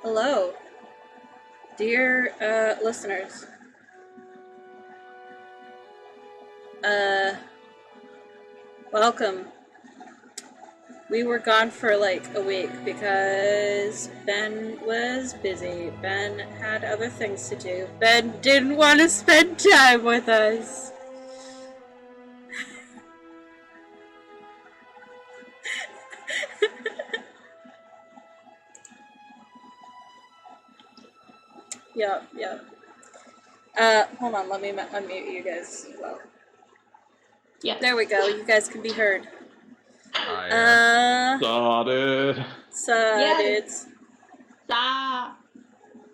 Hello, dear listeners. Welcome. We were gone for like a week because Ben was busy. Ben had other things to do. Ben didn't want to spend time with us. Yep. Hold on, let me unmute you guys as well. Yeah. There we go, you guys can be heard. Started. Yes.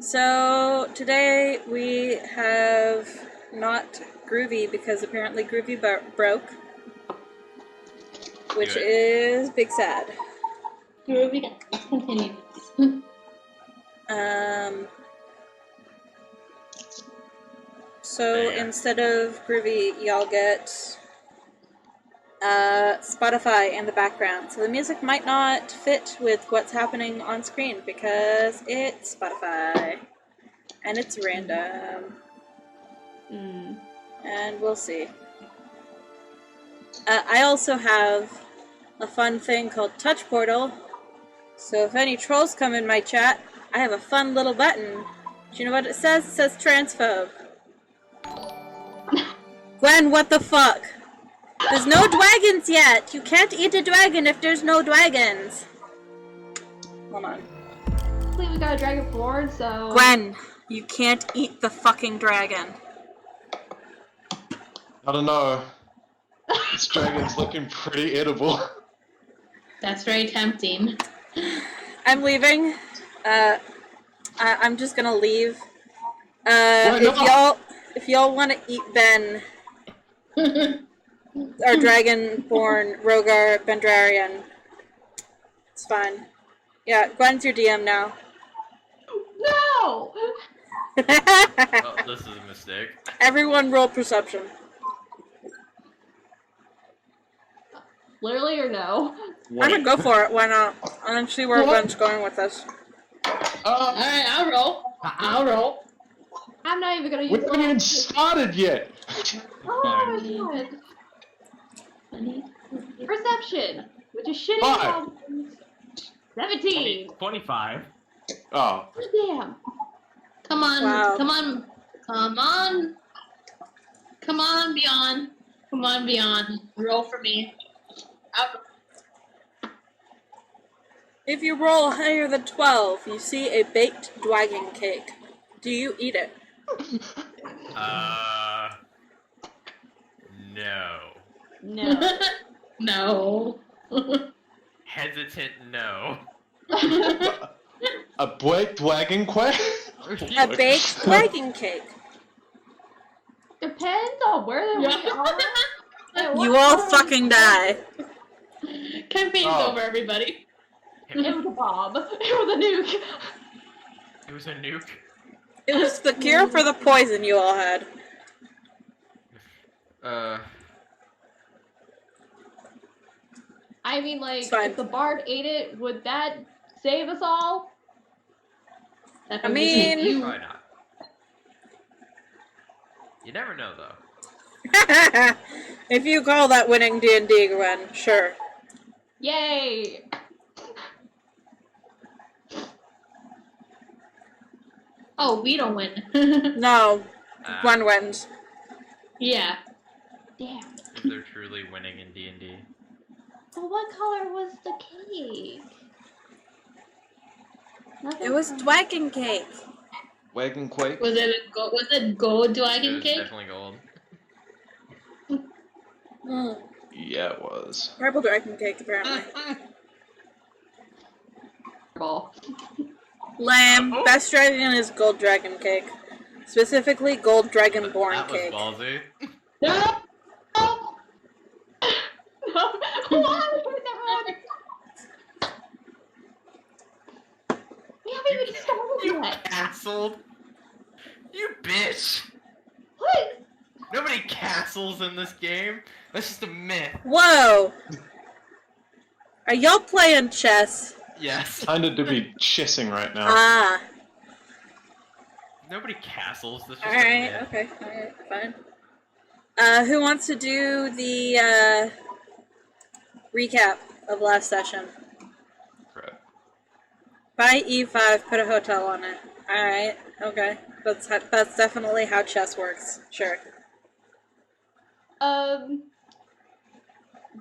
So today we have not Groovy because apparently Groovy broke, which is big sad. Groovy, let's continue. So instead of Groovy, y'all get Spotify in the background. So the music might not fit with what's happening on screen because it's Spotify. And it's random. And we'll see. I also have a fun thing called Touch Portal. So if any trolls come in my chat, I have a fun little button. Do you know what it says? It says transphobe. Gwen, what the fuck? There's no dragons yet! You can't eat a dragon if there's no dragons! Hold on. I believe we got a dragon board, so... Gwen, you can't eat the fucking dragon. I don't know. This dragon's looking pretty edible. That's very tempting. I'm leaving. I'm just gonna leave. If y'all want to eat Ben, our dragonborn Rogar Bendrarian, it's fine. Yeah, Gwen's your DM now. No! Oh, this is a mistake. Everyone roll perception. Literally or no? I'm gonna go for it, why not? And then see where Gwen's going with this. Alright, I'll roll. I'm not even gonna use We haven't even started yet! Oh, God. Perception, which is shitty. 5. 17. 25. Oh. Damn. Come on, Wow. Come on, Beyond. Roll for me. If you roll higher than 12, you see a baked dragon cake. Do you eat it? No. No. Hesitant, no. A baked wagon quack? A baked dragon cake. Depends on where they are. You all fucking die. Campaign's over, everybody. It was a bomb. It was a nuke. It was a nuke. It was the cure for the poison you all had. I mean, like, It's fine. if the bard ate it, would that save us all? I mean... Probably not. You never know, though. If you call that winning D&D, Gwen, sure. Yay! Oh, we don't win. No, Gwen wins. Yeah. Damn. Is there truly winning in D&D? Well, what color was the cake? It was dragon cake. Wagon quake? Was it gold It dragon was cake? definitely gold. Yeah, it was. Purple dragon cake, apparently. Lame. Oh. Best dragon is gold dragon cake. Specifically, gold dragonborn cake. That was ballsy. No! Why? We haven't even started You yet. castled? You bitch! What? Nobody castles in this game. That's just a myth. Whoa! Are y'all playing chess? Yes. Kinda to be chessing right now. Ah. Nobody castles. That's just Alright, a myth. okay. Alright, fine. Who wants to do the recap of last session? Right. Buy E5, put a hotel on it. Alright, okay. That's definitely how chess works. Sure.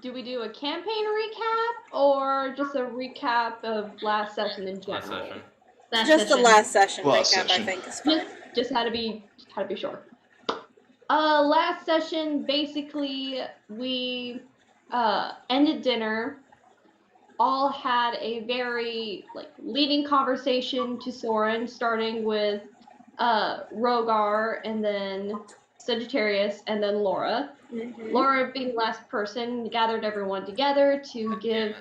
Do we do a campaign recap or just a recap of last session in general? Last session. Just the last session Last recap, session. I think, is fine. Just had to be sure. Last session, basically, we ended dinner, all had a very leading conversation to Soren, starting with Rogar, and then Sagittarius, and then Laura. Mm-hmm. Laura, being the last person, gathered everyone together to give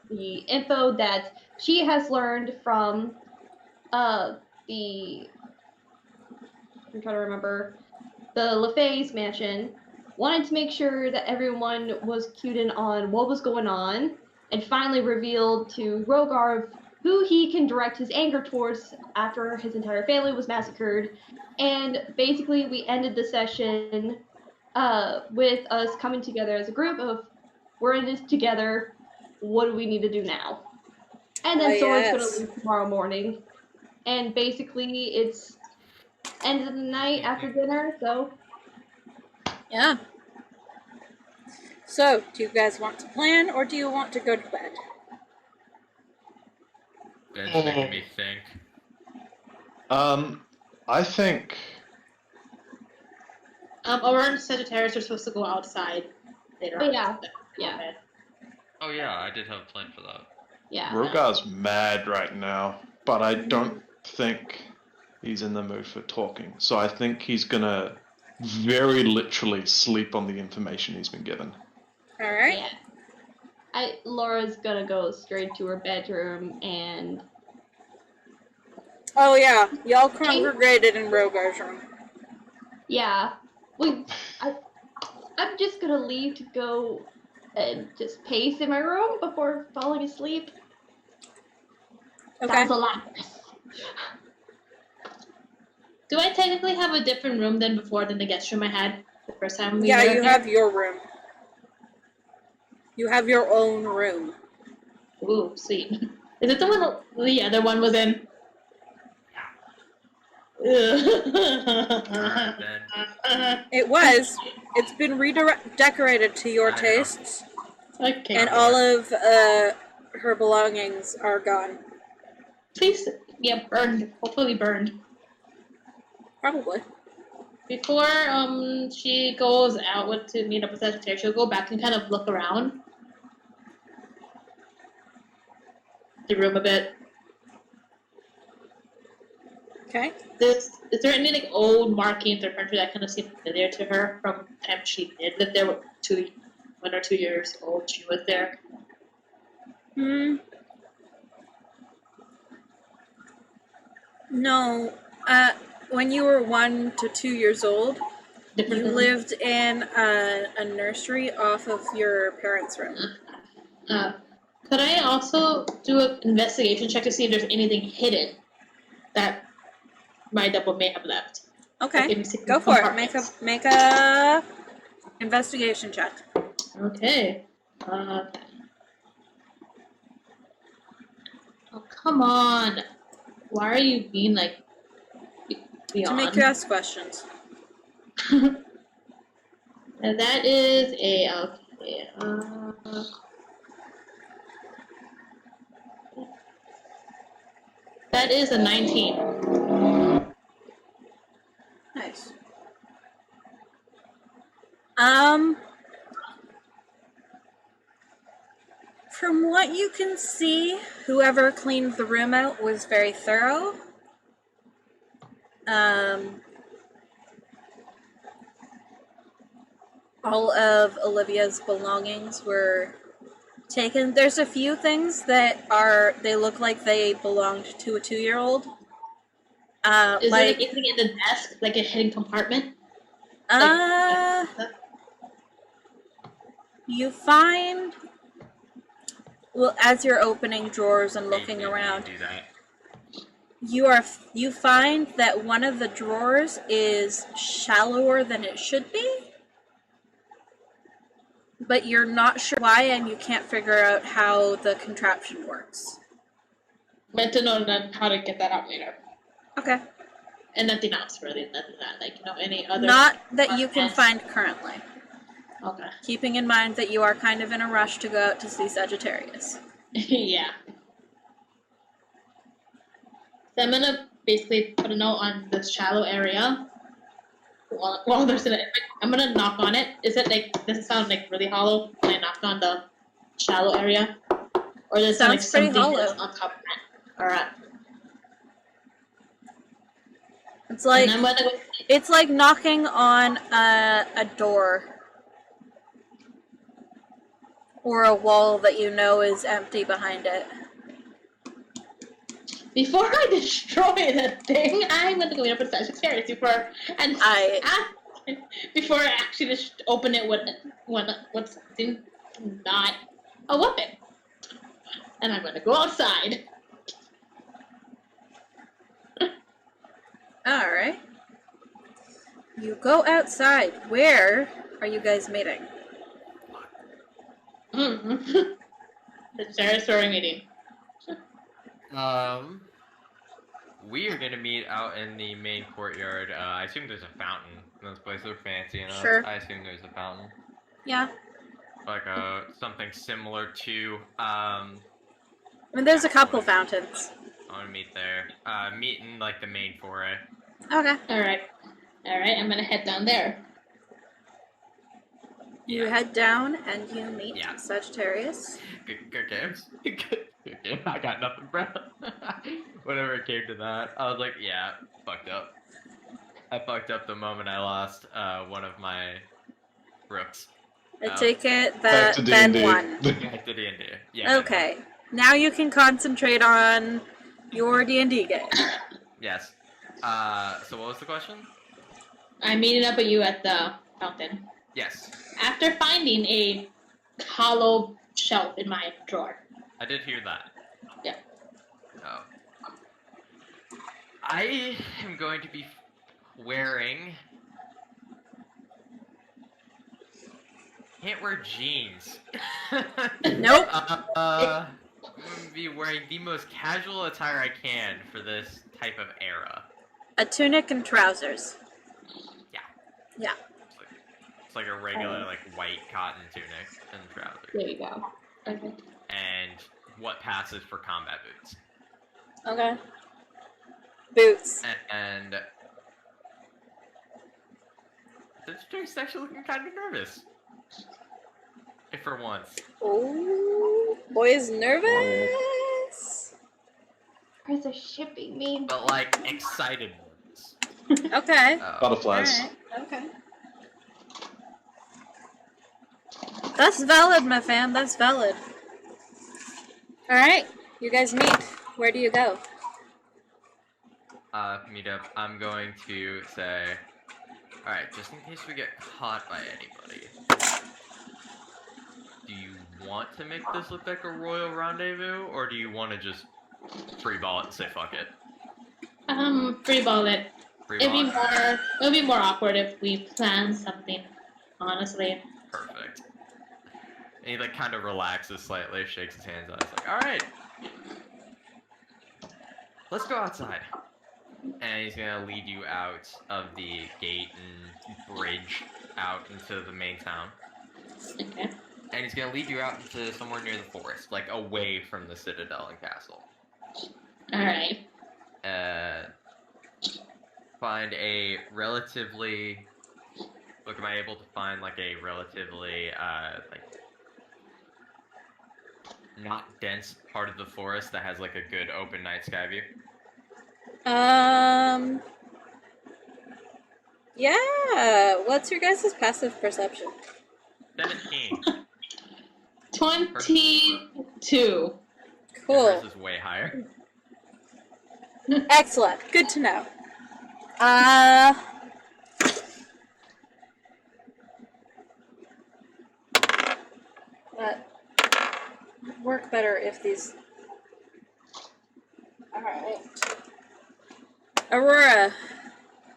the info that she has learned from the, I'm trying to remember, the LaFay's mansion. Wanted to make sure that everyone was cued in on what was going on, and finally revealed to Rogar who he can direct his anger towards after his entire family was massacred. And basically, we ended the session with us coming together as a group of, we're in this together, what do we need to do now? And then Soren's gonna leave tomorrow morning. And basically, it's end of the night after dinner, so. Yeah. So, do you guys want to plan, or do you want to go to bed? It's making me think. I think Aurora and Sagittarius are supposed to go outside later But on. yeah. Oh yeah, I did have a plan for that. Yeah. Rogar's mad right now, but I don't think he's in the mood for talking. So I think he's gonna very literally sleep on the information he's been given. Alright. Yeah. Laura's gonna go straight to her bedroom and. Oh yeah, y'all congregated in Rogar's room. Yeah. I'm just gonna leave to go and just pace in my room before falling asleep. Okay. That was a lot. Do I technically have a different room than before than the guest room I had the first time we Yeah, were you here? have your room. You have your own room. Ooh, sweet. Is it the one the other one was in? Alright, then. It was. It's been redecorated to your I know. tastes, Okay. and all of her belongings are gone. Please, yeah, burned. Hopefully burned. Probably. Before she goes out to meet up with Sagittarius, she'll go back and kind of look around the room a bit. Okay. Is there any old markings or furniture that kind of seem familiar to her from the time she did live there? 1 or 2 years old, she was there. No. When you were 1 to 2 years old, you lived in a nursery off of your parents' room. Could I also do an investigation check to see if there's anything hidden that my double may have left? Okay. Go for it. Make a investigation check. Okay. Oh, come on. Why are you being beyond? To make you ask questions. And that is a okay. That is a 19. Nice. From what you can see, whoever cleaned the room out was very thorough. All of Olivia's belongings were taken. There's a few things that they look like they belonged to a 2-year-old. Is there anything in the desk, like a hidden compartment? You find Well, as you're opening drawers and looking Maybe around, do that. you find that one of the drawers is shallower than it should be, but you're not sure why, and you can't figure out how the contraption works. Meant to know how to get that out later. Okay. And nothing else really, nothing that, like, any other. Not that you can find currently. Okay. Keeping in mind that you are kind of in a rush to go out to see Sagittarius. Yeah. So I'm gonna basically put a note on this shallow area. While there's I'm gonna knock on it. Is it like, does it sound like really hollow when I knock on the shallow area? Or does it sound like Sounds pretty something hollow. that's on top of it? Alright. It's like And I'm gonna go. it's like knocking on a door or a wall that you know is empty behind it. Before I destroy the thing, I'm gonna go in for Sagittarius before before I actually just open it with something not a weapon. And I'm gonna go outside. Alright. You go outside. Where are you guys meeting? The territory meeting. We are gonna meet out in the main courtyard. I assume there's a fountain. Those places are fancy enough. Sure. I assume there's a fountain. Yeah. Like something similar to I mean, there's a couple fountains. I want to meet there. Meet in like the main foray. Okay. Alright. Alright, I'm gonna head down there. You head down and you meet Yeah. Sagittarius. Good games. Good game. I got nothing, bro. Whenever it came to that, I was like, yeah, fucked up. I fucked up the moment I lost one of my rooks. I take it Back that to Ben D&D. won. Back to D&D. Yeah. Okay. Now you can concentrate on your D&D game. Yes. So what was the question? I'm meeting up with you at the fountain. Yes. After finding a hollow shelf in my drawer. I did hear that. Yeah. Oh. I am going to be wearing... Can't wear jeans. Nope. I'm going to be wearing the most casual attire I can for this type of era. A tunic and trousers. It's like a regular, like, white cotton tunic and trousers. There you go. Okay. And what passes for combat boots. Okay. Boots. And Sagittarius actually looking kind of nervous. If for once. Oh, boy's nervous. Why is there shipping me? But like excited nervous. Okay. Butterflies. Alright. Okay. That's valid, my fam. That's valid. Alright. You guys meet. Where do you go? Meet up. I'm going to say, alright, just in case we get caught by anybody, do you want to make this look like a royal rendezvous, or do you want to just freeball it and say fuck it? Freeball it. Freeball. It'll be more awkward if we plan something, honestly. Perfect. And he like kind of relaxes slightly, shakes his hands out. He's like, alright. Let's go outside. And he's gonna lead you out of the gate and bridge out into the main town. Okay. And he's gonna lead you out into somewhere near the forest, like away from the citadel and castle. Alright. Find a relatively... Look, am I able to find like a relatively, like, not dense part of the forest that has like a good open night sky view? Yeah. What's your guys' passive perception? 17. 22. Cool. Yours is way higher. Excellent. Good to know. What? work better if these. Alright. Aurora,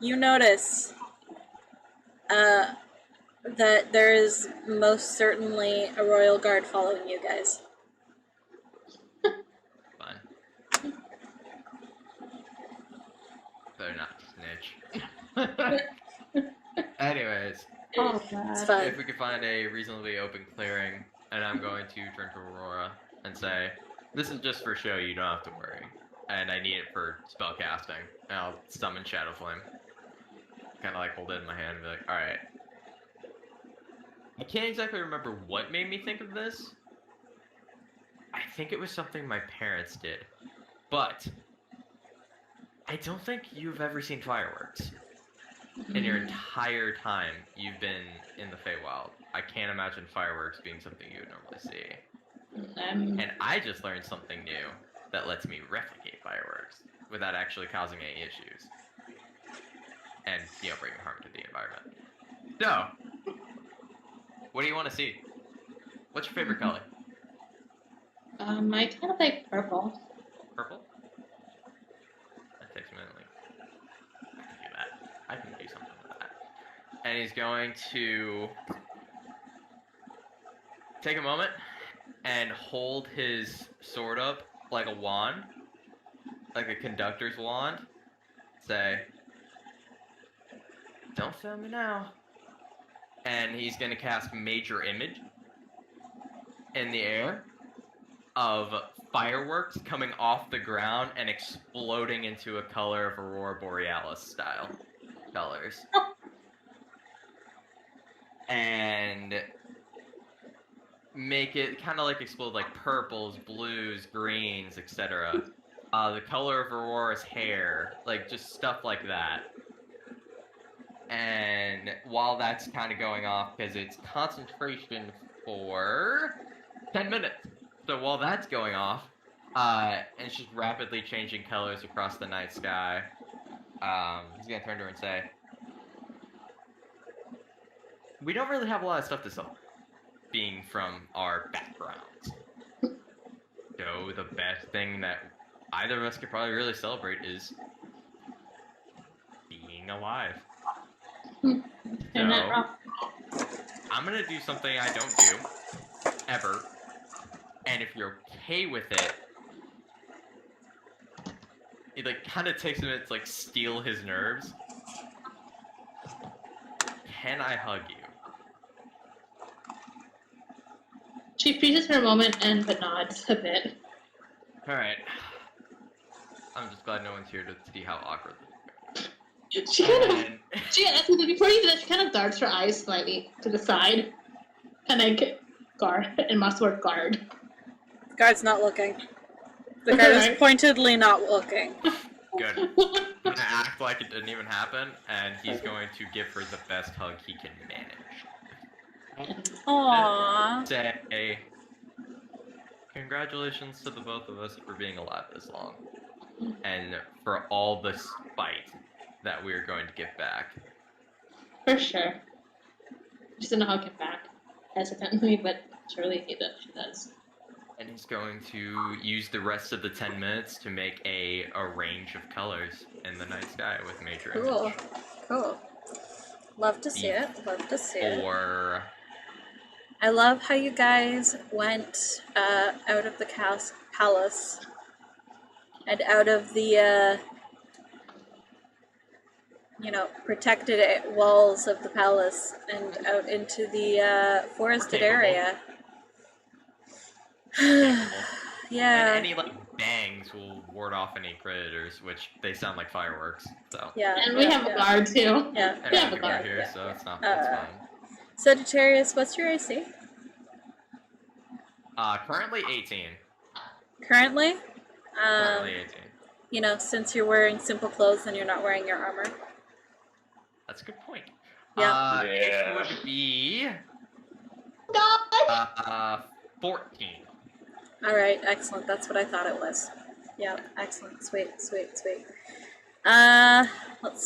you notice that there is most certainly a royal guard following you guys. Fine. Better not snitch. Anyways, Oh, It's God. fine. if we could find a reasonably open clearing, and I'm going to turn to Aurora and say, this is just for show, you don't have to worry. And I need it for spell casting. And I'll summon Shadow Flame. Kind of like hold it in my hand and be like, alright. I can't exactly remember what made me think of this. I think it was something my parents did. But I don't think you've ever seen fireworks in your entire time you've been in the Feywild. I can't imagine fireworks being something you would normally see. And I just learned something new that lets me replicate fireworks without actually causing any issues. And, bringing harm to the environment. So, what do you want to see? What's your favorite color? I kind of like purple. Purple? That takes a minute. I can do that. I can do something with that. And he's going to take a moment and hold his sword up like a wand, like a conductor's wand. Say, don't fail me now. And he's going to cast Major Image in the air of fireworks coming off the ground and exploding into a color of Aurora Borealis style colors. And make it kind of like explode like purples, blues, greens, etc. The color of Aurora's hair, like just stuff like that. And while that's kind of going off, because it's concentration for 10 minutes. So while that's going off, and it's just rapidly changing colors across the night sky, he's going to turn to her and say, we don't really have a lot of stuff to sell, being from our backgrounds. So the best thing that either of us could probably really celebrate is being alive. I'm not wrong. I'm gonna do something I don't do ever, and if you're okay with it, it like kind of takes a minute to like steal his nerves. Can I hug you? She freezes for a moment but nods a bit. All right. I'm just glad no one's here to see how awkward. She kind of, And before you do that, she kind of darts her eyes slightly to the side, and like guard and must word guard. Guard's not looking. The guard is Alright. pointedly not looking. good. I'm gonna act like it didn't even happen, and he's going to give her the best hug he can manage. Aww. Say, congratulations to the both of us for being alive this long, and for all the spite that we're going to get back. For sure. She doesn't know how to get back hesitantly, but surely she does. And he's going to use the rest of the 10 minutes to make a range of colors in the night sky with Major Cool. Image. Cool. Love to see it. Love to see it. Or I love how you guys went out of the palace and out of the protected walls of the palace and out into the forested Capable. area. and Yeah. any like bangs will ward off any predators, which they sound like fireworks. So Yeah. And we have a guard too. Yeah. and We have a people are guard, here, yeah, so it's not. Uh, It's fine. Sagittarius, what's your AC? Currently 18. Currently? Currently 18. Since you're wearing simple clothes and you're not wearing your armor. That's a good point. Yeah. It would be God! 14. Alright, excellent. That's what I thought it was. Yeah, excellent. Sweet. Let's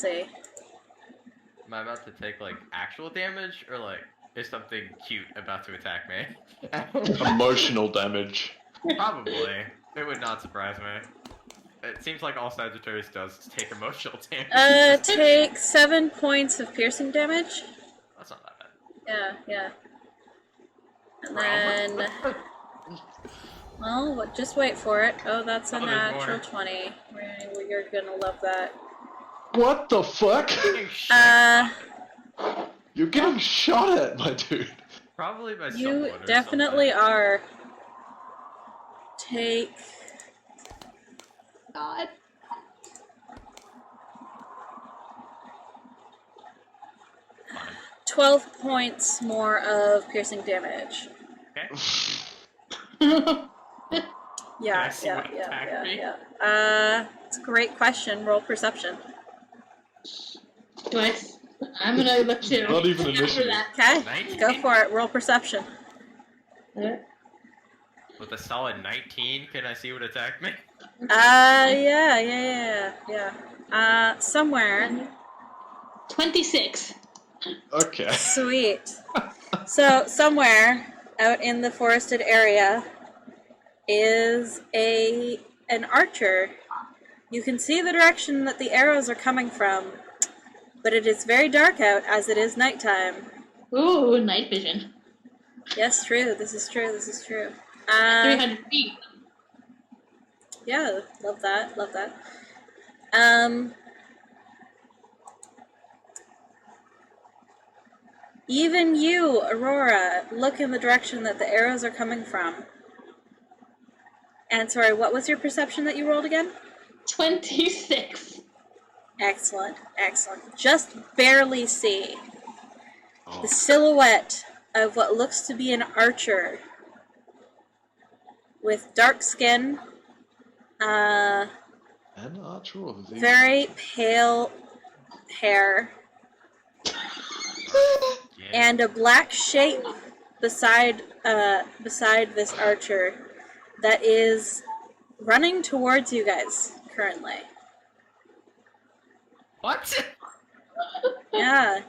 see. Am I about to take like actual damage, or like is something cute about to attack me? Emotional damage. Probably. It would not surprise me. It seems like all Sagittarius does is take emotional damage. Take 7 points of piercing damage. That's not that bad. Yeah. And then, well, just wait for it. Oh, that's a Oh, there's natural more. 20. You're gonna love that. What the fuck? Getting shit Uh, on. You're getting shot at, my dude. Probably by You someone or definitely something. are. Take God. Fine. 12 points more of piercing damage. Yeah, I see what attacked me? it's a great question. Roll perception. I'm gonna look too. Not even After initiative. that. Okay, 19? go for it. Roll perception. With a solid 19, can I see what attacked me? Yeah. Somewhere. 26. Okay. Sweet. So, somewhere out in the forested area is an archer. You can see the direction that the arrows are coming from, but it is very dark out as it is nighttime. Ooh, night vision. Yes, true. This is true. 300 feet. Yeah, love that. Even you, Aurora, look in the direction that the arrows are coming from. And sorry, what was your perception that you rolled again? 26. Excellent. Just barely see Oh, the silhouette of what looks to be an archer with dark skin, an archer or the very pale hair, Yeah. and a black shape beside this archer that is running towards you guys currently. What? Yeah.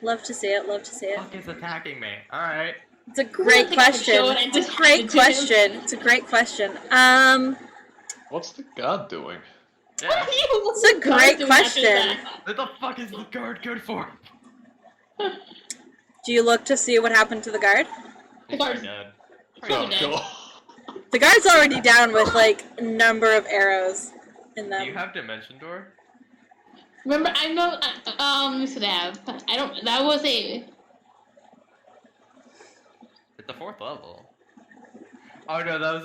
Love to see it. Fuck is attacking me? Alright. It's a great think I would question. show it and It's a just great hand it to him. question. What's the guard doing? Yeah. It's a great question. What the fuck is the guard good for? Do you look to see what happened to the guard? He's Guard. dead. Oh, dead. God. The guard's already down with like a number of arrows in Do you them. have Dimension Door? Remember, I know. Used to have. I don't. That was a. At the 4th level. Oh no, that was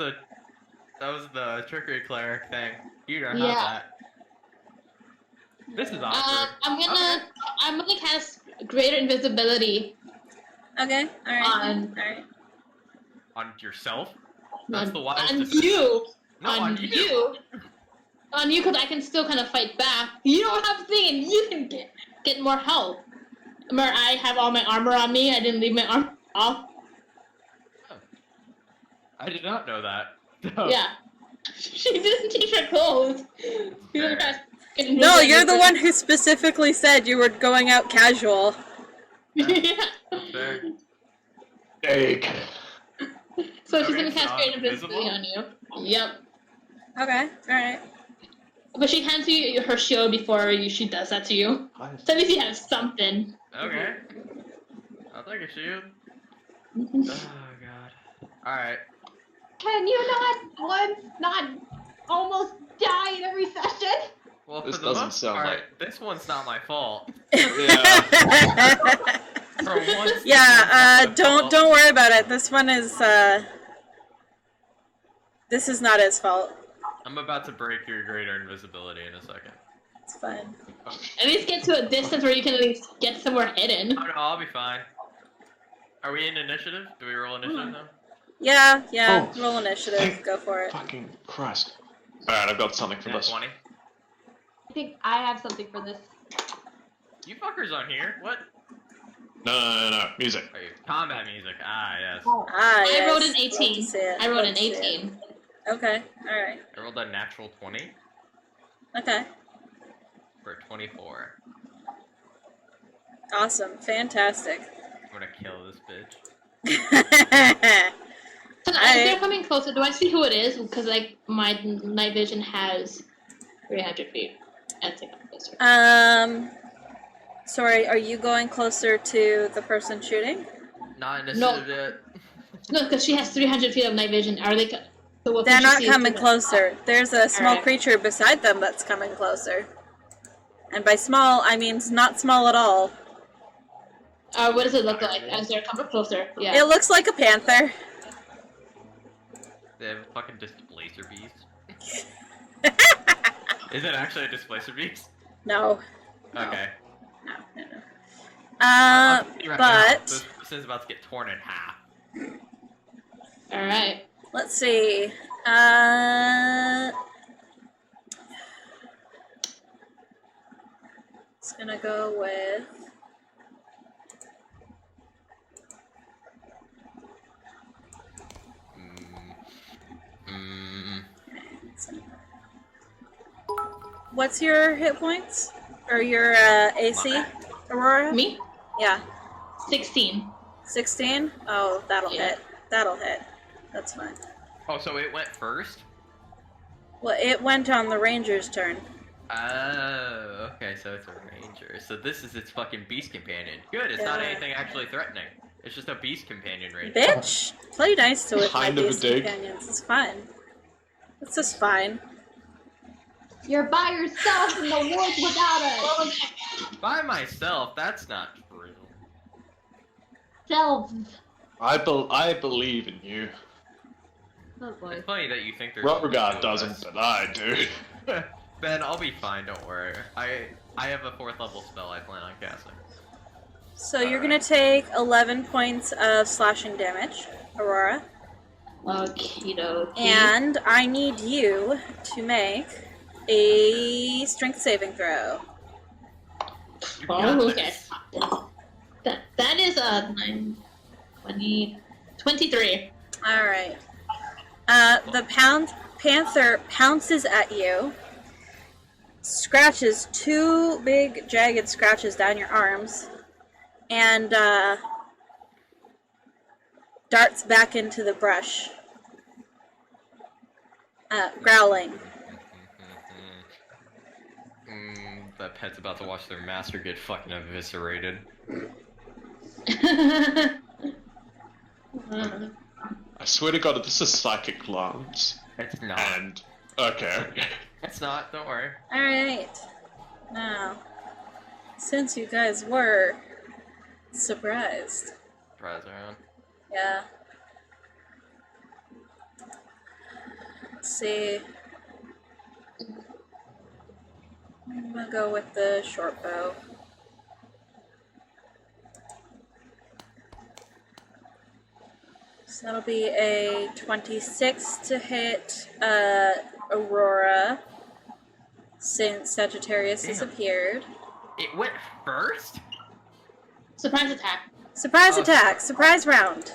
the trickery cleric thing. You don't have Yeah. that. This is awkward. I'm gonna cast greater invisibility Okay, alright. on Alright. On yourself? That's the wise on decision. you. No, on on you. On you, because I can still kind of fight back. You don't have a thing, and you can get more help. Remember, I have all my armor on me. I didn't leave my armor off. I did not know that. So, Yeah. She didn't change her clothes. She didn't Fair. cast- No, you're the one who specifically said you were going out casual. Yeah. Fair. Egg. So she's Okay, gonna cast so greater I'm invisibility on you. Yep. Okay, alright. But she hands you her shield before she does that to you. So at least you have something. Okay. I'll take a shield. Oh god. Alright. Can you not almost die in every session? Well, This for the doesn't most sound part, like- this one's not my fault. Yeah. For once, this Yeah, one's not my fault. don't worry about it. This one is this is not his fault. I'm about to break your greater invisibility in a second. It's fine. At least get to a distance where you can at least get somewhere hidden. Oh no, I'll be fine. Are we in initiative? Do we roll initiative now? Yeah, Oh. roll initiative. Thank- Go for it. Fucking Christ. Alright, I've got something for Nat this. 20. I think I have something for this. You fuckers on here? What? No. Music. Are you combat music? Ah, yes. Ah, I yes. rolled an Love to 18. see it. I rolled Love an to see it. 18. Okay, alright. I rolled a natural 20 Okay. for 24. Awesome. Fantastic. I'm gonna kill this bitch. Can I As they're Alright. coming closer, do I see who it is? Because like my night vision has 300 feet. As they come closer. Sorry, are you going closer to the person shooting? Not No. initiative. No, because she has 300 feet of night vision. Are they? So what They're can she not see coming through closer. There's a small Alright. creature beside them that's coming closer. And by small, I mean not small at all. What does it look like as they're coming closer? Yeah. It looks like a panther. They have a fucking displacer beast. Is it actually a displacer beast? No. Okay. No. I'll tell you right now, But this is about to get torn in half. All right. let's see. It's gonna go with. What's your hit points? Or your AC, Aurora? Me? Yeah. 16. 16? Oh, that'll Yeah. hit. That'll hit. That's fine. Oh, so it went first? Well, it went on the ranger's turn. Oh, okay, so it's a ranger. So this is its fucking beast companion. Good, it's not Yeah. anything actually threatening. It's just a beast companion ranger. Bitch! Play nice to it, my Kind of a beast dig. companions. It's fine. It's just fine. You're by yourself in the woods without us. By myself, that's not true. Selves. I believe in you. Oh boy. It's funny that you think there's Rutregard doesn't, but I do. Ben, I'll be fine, don't worry. I have a 4th level spell I plan on casting. So you're gonna take 11 points of slashing damage, Aurora. Okie dokie. And I need you to make a strength saving throw. You got Oh, okay. this. That is a 9, 20, 23. Alright. The panther pounces at you, scratches 2 big jagged scratches down your arms, and darts back into the brush, growling. That pet's about to watch their master get fucking eviscerated. I swear to God, this is psychic glance. It's not. And okay. It's not, don't worry. Alright. Now, since you guys were surprised, Surprise around. yeah. Let's see. I'm gonna go with the short bow. So that'll be a 26 to hit Aurora, since Sagittarius has Damn. appeared. It went first? Surprise attack. Surprise Oh, attack! Surprise round!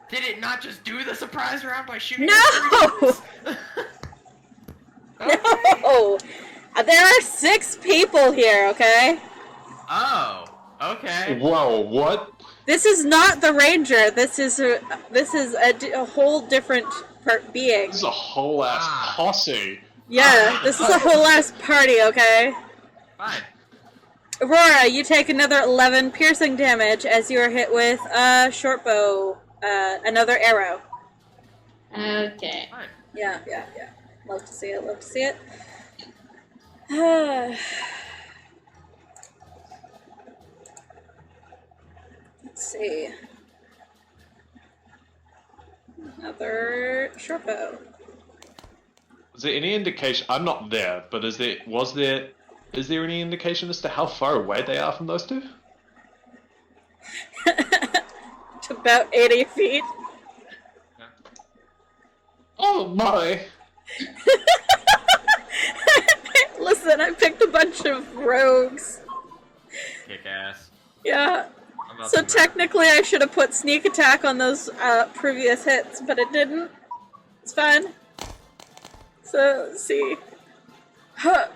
Did it not just do the surprise round by shooting? No! it okay. No! There are 6 people here, okay? Oh, okay. Whoa, what? This is not the ranger. This is a whole different being. This is a whole ass Ah. posse. Yeah, this is a whole ass party, okay? Fine. Aurora, you take another 11 piercing damage as you are hit with a short bow, another arrow. Okay. Fine. Yeah. Love to see it, love to see it. Let's see. Another short bow. Is there any indication? I'm not there, but is there any indication as to how far away they are from those two? To about 80 feet. Oh my! Listen, I picked a bunch of rogues. Kick ass. Yeah. I'm about So to technically I should have put sneak attack on those previous hits, but it didn't. It's fine. So, let's see. Huh.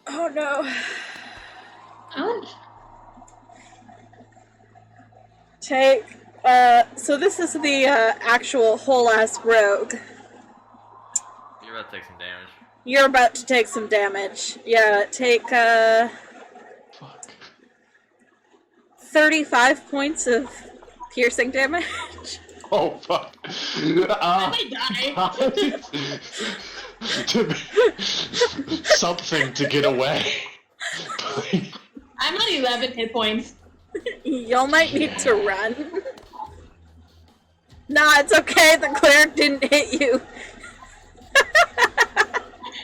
Oh no. Ouch. Take So this is the actual whole ass rogue. You're about to take some damage. You're about to take some damage. Yeah, take Fuck. 35 points of piercing damage. Oh fuck. I might Something to get away. I'm on 11 hit points. Y'all might need to run. Nah, it's okay. The cleric didn't hit you.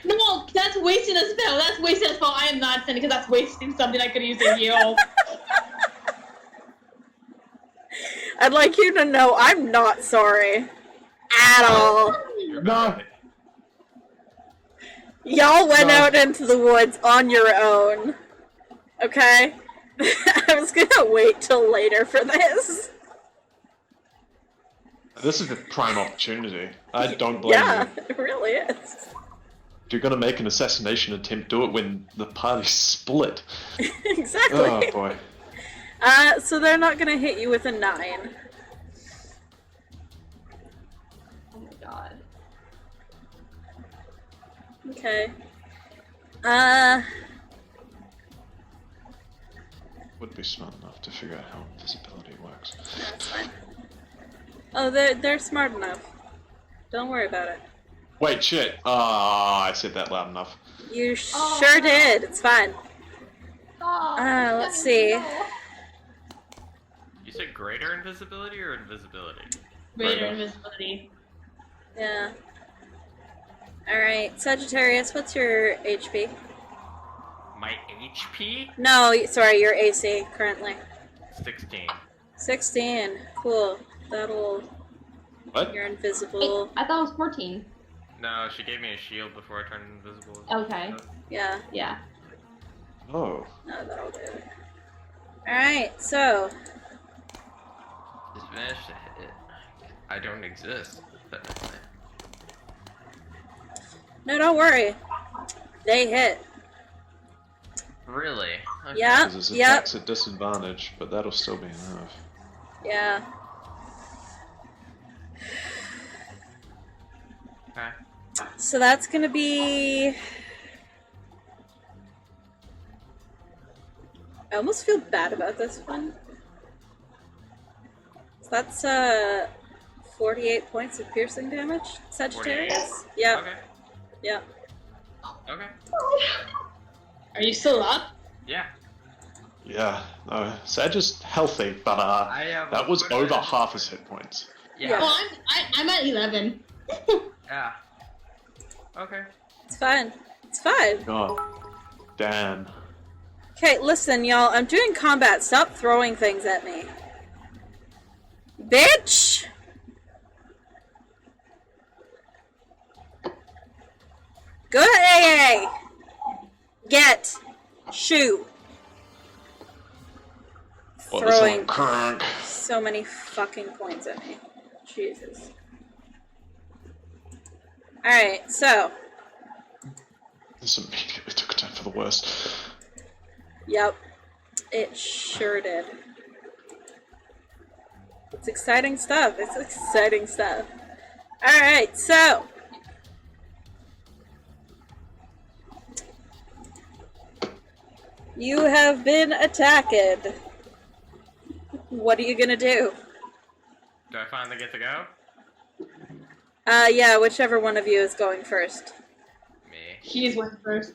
No, that's wasting a spell. That's wasting a spell. I am not sending because that's wasting something I could use to heal. I'd like you to know I'm not sorry. At all. No. Y'all went No. out into the woods on your own. Okay? I was gonna wait till later for this. This is a prime opportunity. I don't blame Yeah, you. it really is. If you're gonna make an assassination attempt, do it when the party's split. Exactly. Oh boy. So they're not gonna hit you with a 9. Oh my god. Okay. Would be smart enough to figure out how invisibility works. That's fine. Oh, they're smart enough. Don't worry about it. Wait, shit. I said that loud enough. You Oh, sure no. did. It's fine. Oh, Let's see. You said greater invisibility or invisibility? Greater Right. invisibility. Yeah. Alright, Sagittarius, what's your HP? My HP? No, sorry, your AC currently. 16. 16. Cool. That'll... What? You're Wait, invisible. I thought it was 14. No, she gave me a shield before I turned invisible. Okay. Yeah. Yeah. Oh. No, that'll do. Alright, so... Just managed to hit. I don't exist. Technically. No, don't worry. They hit. Really? Okay. Yeah. Because his Yep. attack's at disadvantage, but that'll still be enough. Yeah. Okay. So that's gonna be... I almost feel bad about this one. So that's 48 points of piercing damage, Sagittarius. Yeah, Okay. yeah. Okay. Are you still up? Yeah. Yeah. No. Sag is healthy, but I have that a was good over advantage. half his hit points. Yeah. Oh, I'm at 11. Yeah. Okay. It's fine. It's fine. God. Damn. Okay, listen, y'all. I'm doing combat. Stop throwing things at me. Bitch! Good AA! Get! Shoot! What is Throwing that crank? so many fucking points at me. Jesus. Alright, so. This immediately took a turn for the worst. Yep. It sure did. It's exciting stuff. It's exciting stuff. Alright, so. You have been attacked. What are you gonna do? Do I finally get to go? Yeah, whichever one of you is going first. Me. He's went first.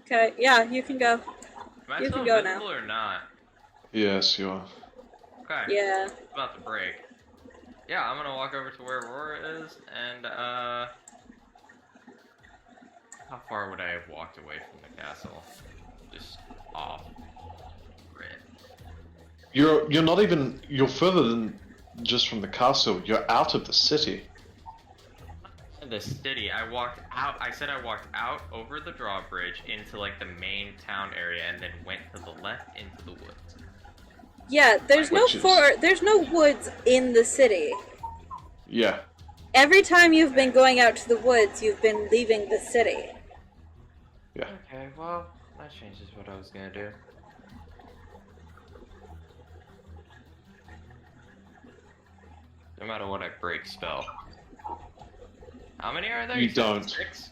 Okay, yeah, you can go. Am I You still can go now. invisible or not? Yes, you are. Okay. Yeah. It's about to break. Yeah, I'm gonna walk over to where Aurora is, and how far would I have walked away from the castle? Just off grid. You're not even. You're further than just from the castle. You're out of the city. In the city, I walked out. I said I walked out over the drawbridge into like the main town area, and then went to the left into the woods. Yeah, there's no Which is- there's no woods in the city. Yeah. Every time you've been going out to the woods, you've been leaving the city. Yeah. Okay, well, that changes what I was gonna do. No matter what I break spell. How many are there? You said don't. 6?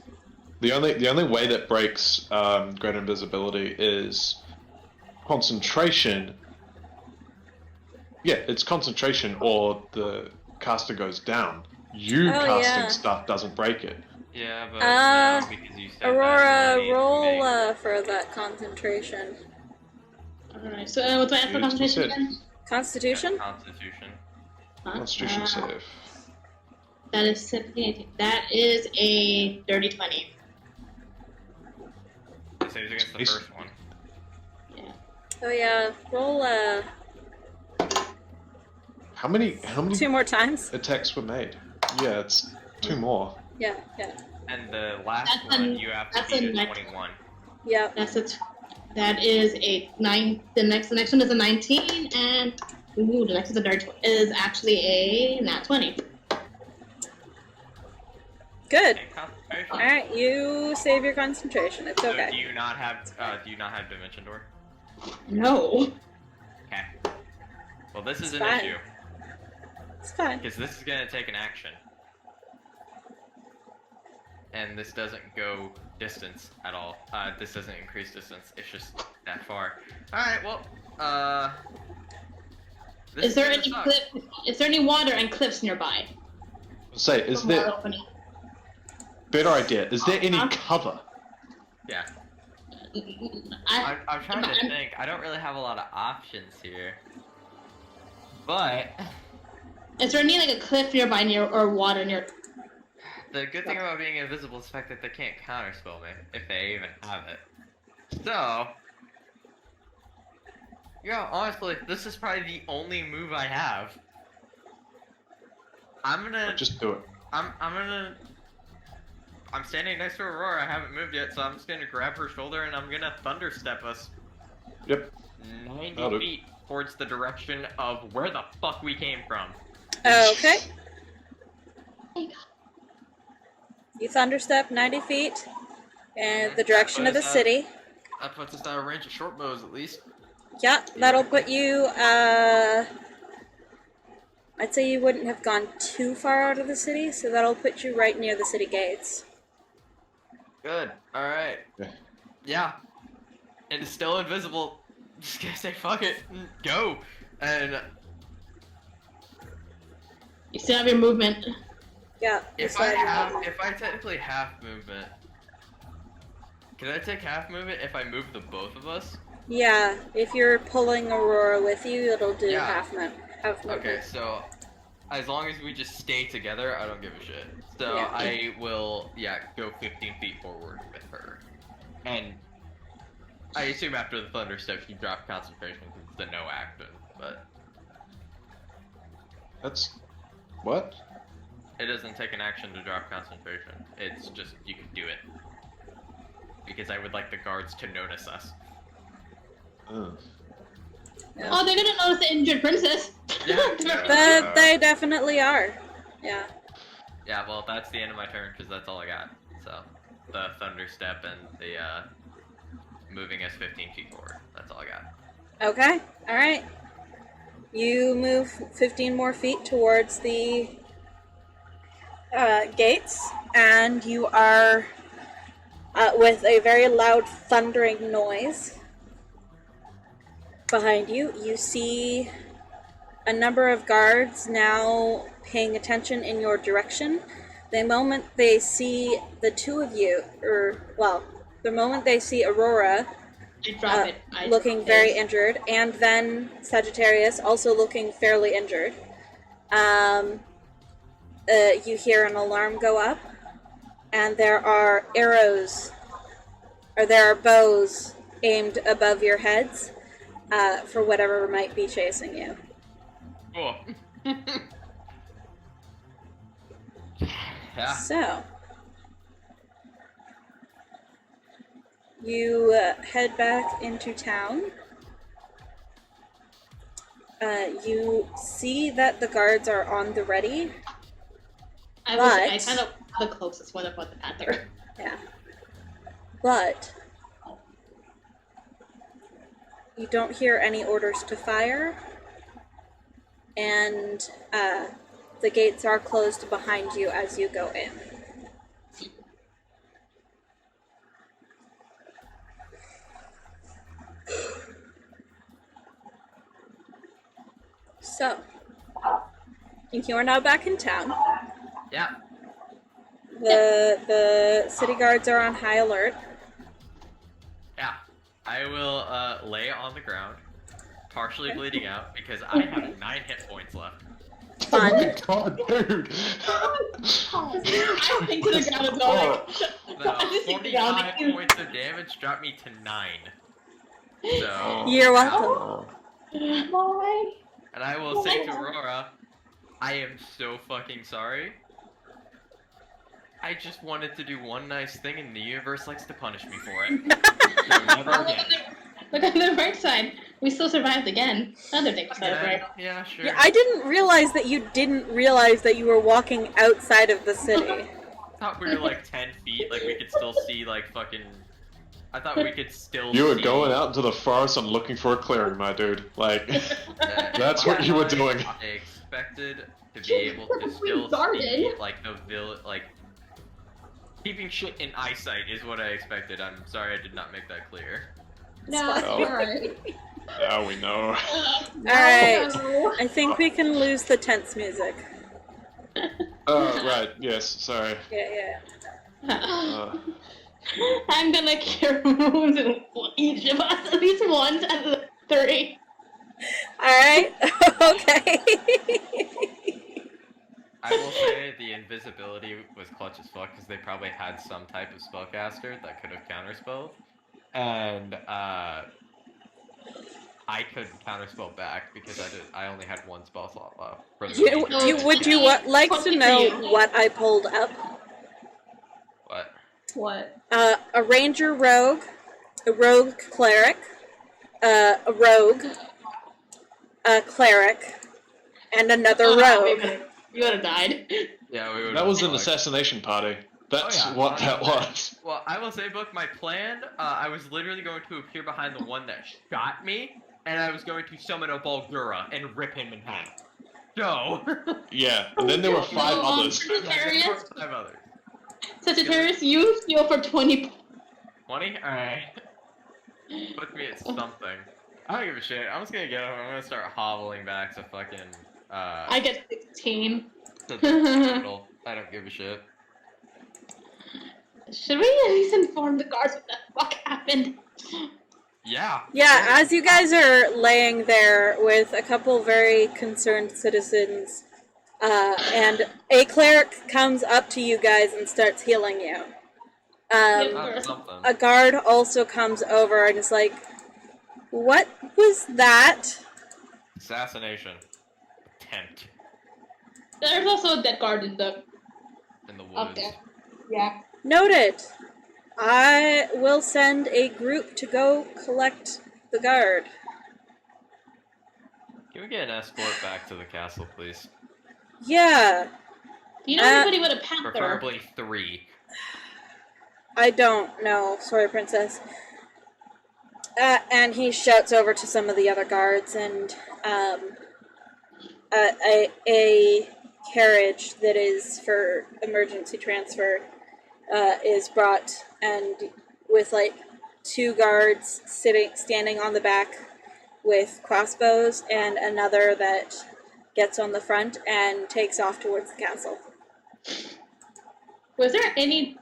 The only way that breaks great invisibility is concentration. Yeah, it's concentration, or the caster goes down. You Oh, casting yeah. stuff doesn't break it. Yeah, but no, because you said Aurora, that you roll need to for that concentration. Alright, so what's my You for concentration said- again? make Constitution? Constitution. Huh? Constitution save. That is 17. That is a dirty 20. It saves against the Nice. first one. Yeah. Oh yeah, roll How many 2 more times. attacks were made? Yeah, it's 2 more. Yeah, yeah, And the last That's one, a- you have to that's beat a a nec- 21. yeah. That is a 9. The next one is a 19, and the next is a dirty 20. Is actually a nat 20. Good. And concentration. All right, you save your concentration. It's So okay. do you not have Dimension Door? No. Okay. Well, this is It's an fine. issue It's fine. because this is gonna take an action, and this doesn't go distance at all. This doesn't increase distance. It's just that far. All right. Well, this Is there gonna any suck. cliff? Is there any water and cliffs nearby? Say, is For more there opening? better idea? Is there any Uh-huh. cover? Yeah. I, I'm trying to think. I don't really have a lot of options here, but is there any like a cliff nearby or water near? the good thing about being invisible is the fact that they can't counterspell me if they even have it. So, yeah, honestly, this is probably the only move I have. I'm gonna Just do it. I'm standing next to Aurora. I haven't moved yet, so I'm just gonna grab her shoulder and I'm gonna thunder step us Yep. 90 That'll do. feet towards the direction of where the fuck we came from. Okay. Oh You thunderstep 90 feet in Mhm. the direction of the But, city. That puts us out of range of short bows at least. Yeah, that'll put you, I'd say you wouldn't have gone too far out of the city, so that'll put you right near the city gates. Good. Alright. Yeah. Yeah. It is still invisible. Just gonna say fuck it. Go. And You still have your movement. Yeah. if I technically half movement, can I take half movement if I move the both of us? Yeah, if you're pulling Aurora with you, it'll do Yeah. half movement. Okay, so as long as we just stay together, I don't give a shit. So Yeah. I will, go 15 feet forward with her. And I assume after the thunder steps, you drop concentration because it's the no action. But That's what? it doesn't take an action to drop concentration. It's just you can do it. Because I would like the guards to notice us. Ugh. Yeah. Oh, they're gonna notice the injured princess. They definitely are. Yeah. Yeah, well, that's the end of my turn because that's all I got. So, the thunder step and the moving us 15 feet forward. That's all I got. Okay, alright. You move 15 more feet towards the gates, and you are, with a very loud thundering noise behind you, you see a number of guards now paying attention in your direction. The moment they see the two of you, the moment they see Aurora I drop it. I looking drop very it. injured, and then Sagittarius also looking fairly injured, you hear an alarm go up, and there are bows aimed above your heads for whatever might be chasing you. Cool. Yeah. So, you head back into town. You see that the guards are on the ready. I but- kind of the closest one about the panther. Yeah. But you don't hear any orders to fire. And the gates are closed behind you as you go in. So, you are now back in town. Yeah. The city guards are on high alert. Yeah. I will lay on the ground, partially bleeding out because I have 9 hit points left. Fun. Oh my god, dude! I think to the ground as well. No, I just think the ground 45 points of damage dropped me to 9. So You're welcome. Why? And I will say to Aurora, I am so fucking sorry. I just wanted to do one nice thing and the universe likes to punish me for it. So never again. Look on the bright side. We still survived again. Another thing to celebrate. Yeah, sure. Yeah, I didn't realize that you were walking outside of the city. I thought we were like 10 feet, like we could still see like fucking... I thought we could still You were see... going out into the forest and looking for a clearing, my dude. Like, that's Yeah, what you were doing. I expected to be able to still Garden. see like the village, like... Keeping shit in eyesight is what I expected. I'm sorry I did not make that clear. No, it's Oh. alright. Now we know. Alright. I think we can lose the tense music. Oh, right, yes, sorry. Yeah. I'm gonna cure wounds in each of us at least once out of the 3. Alright. Okay. I will say the invisibility was clutch as fuck because they probably had some type of spellcaster that could have counterspelled. And I couldn't counterspell back because I only had one spell slot left. For the Would you like to know what I pulled up? What? What? A ranger rogue, a rogue cleric, a rogue, a cleric, and another rogue. You would have died. Yeah, we would. That was an assassination party. That's Oh, yeah. what that was. Well, I will say, Book, my plan, I was literally going to appear behind the one that shot me, and I was going to summon a Bulgura and rip him in half. So... Yeah, and then there were 5 No, others. Sagittarius, 5 others. Sagittarius, you heal for 20. 20? Alright. Put me at something. I don't give a shit. I'm just gonna get up. I'm gonna start hobbling back to fucking, I get 16. to the hospital. I don't give a shit. Should we at least inform the guards what the fuck happened? Yeah. Yeah, as you guys are laying there with a couple very concerned citizens, and a cleric comes up to you guys and starts healing you. That's something. A guard also comes over and is like, "What was that?" Assassination. Attempt. There's also a dead guard in the woods. up there. Yeah. Noted. I will send a group to go collect the guard. Can we get an escort back to the castle, please? Yeah, Do you know anybody with a panther? Preferably 3. I don't know. Sorry, princess. And he shouts over to some of the other guards, and a carriage that is for emergency transfer is brought, and with like 2 guards standing on the back with crossbows, and another that gets on the front and takes off towards the castle. Was there any?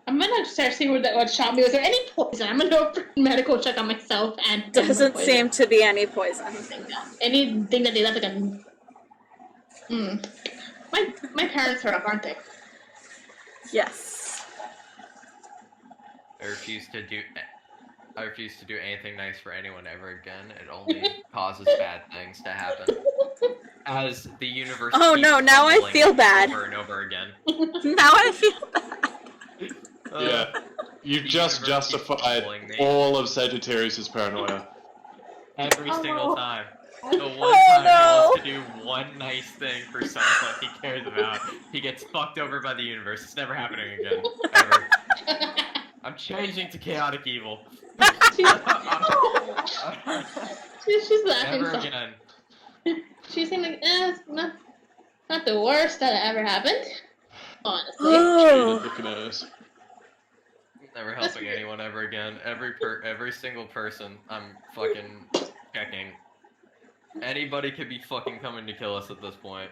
I'm gonna start seeing what shot me. Was there any poison? I'm gonna do a medical check on myself and Doesn't seem to be any poison. anything that they left like a. My parents are up, aren't they? Yes. I refuse to do anything nice for anyone ever again. It only causes bad things to happen. As the universe. Oh, keeps no, now I crumbling feel bad. Over and over again. Now I feel bad. Yeah. You've the just universe keeps justified crumbling me all of Sagittarius' paranoia. every Oh, single no. time. The one Oh, time no. he wants to do one nice thing for someone he cares about, he gets fucked over by the universe. It's never happening again. Ever. I'm changing to chaotic evil. she's laughing. Never So. again. She's saying like, it's not. Not the worst that ever happened. Honestly. Oh. Looking at us. Never helping anyone ever again. Every single person I'm fucking checking. Anybody could be fucking coming to kill us at this point.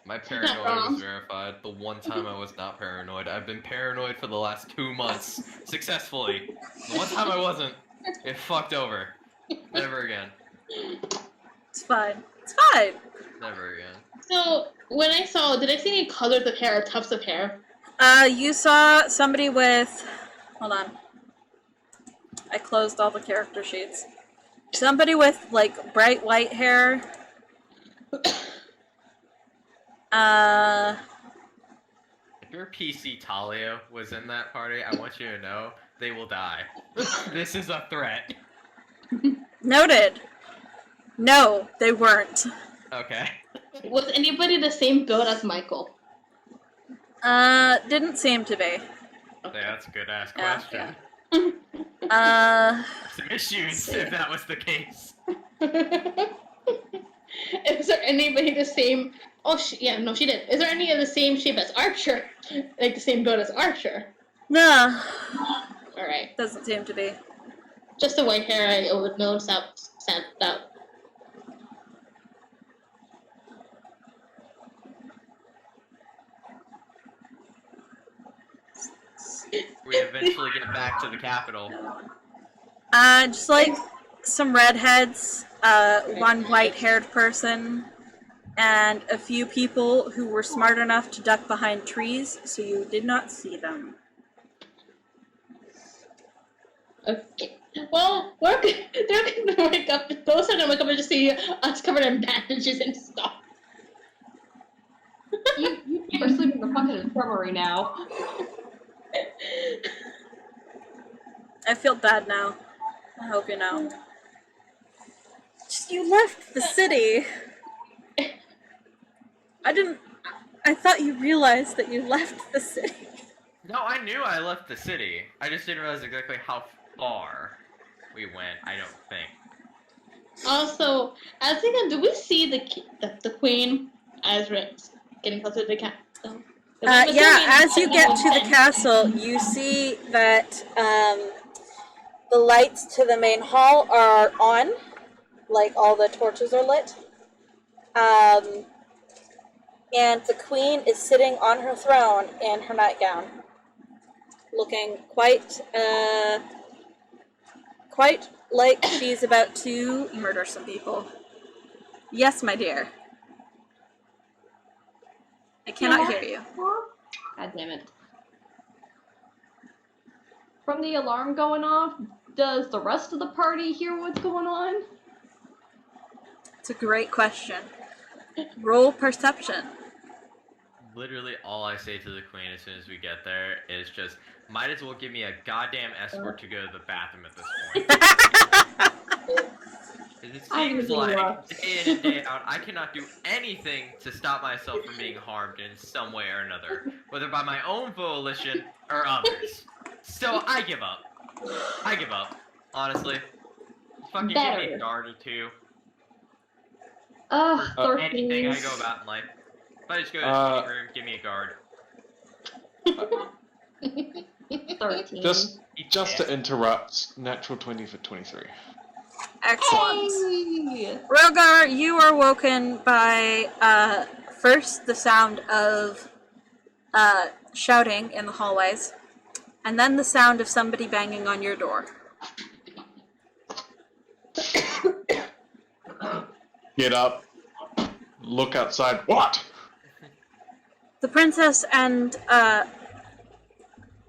My paranoia wrong. was verified. The one time I was not paranoid. I've been paranoid for the last 2 months. Successfully. The one time I wasn't, it fucked over. Never again. It's fine. It's fine. Never again. So when I saw, did I see any colors of hair or tufts of hair? You saw somebody with. Hold on. I closed all the character sheets. Somebody with, like, bright white hair. If your PC Talia was in that party, I want you to know they will die. This is a threat. Noted. No, they weren't. Okay. Was anybody the same build as Michael? Didn't seem to be. Yeah, that's a good ass Yeah, question. Some issues see. if that was the case. Is there anybody the same? Oh, yeah, no, she did. Is there any of the same shape as Archer? Like the same build as Archer? No, All right, doesn't seem to be. just the white hair. I would notice that. Stand out. We eventually get back to the capital. Just like some redheads, one white-haired person, and a few people who were smart enough to duck behind trees, so you did not see them. Okay. Well, they're gonna wake up. Those are gonna wake up and just see us covered in bandages and stuff. You are sleeping in the fucking infirmary now. I feel bad now. I hope you know. Just, you left the city. I thought you realized that you left the city. No, I knew I left the city. I just didn't realize exactly how far we went, I don't think. Also, I was thinking, do we see the queen as we're getting closer to the castle? Yeah, as you get to the castle, you see that the lights to the main hall are on, like all the torches are lit. And the queen is sitting on her throne in her nightgown, looking quite like she's about to murder some people. Yes, my dear. I cannot hear you. God damn it. From the alarm going off, does the rest of the party hear what's going on? It's a great question. Roll perception. Literally all I say to the queen as soon as we get there is just, might as well give me a goddamn escort to go to the bathroom at this point. 'Cause it seems like, day in and day out, I cannot do anything to stop myself from being harmed in some way or another, whether by my own volition or others. So I give up. I give up, honestly. Fucking give me Better. a guard or two. 13. Anything I go about in life. If I just go to the meeting room, give me a guard. 13. Just to interrupt, natural 20 for 23. Excellent. Hey! Rogar, you are woken by first the sound of shouting in the hallways, and then the sound of somebody banging on your door. Get up, look outside. What? The princess and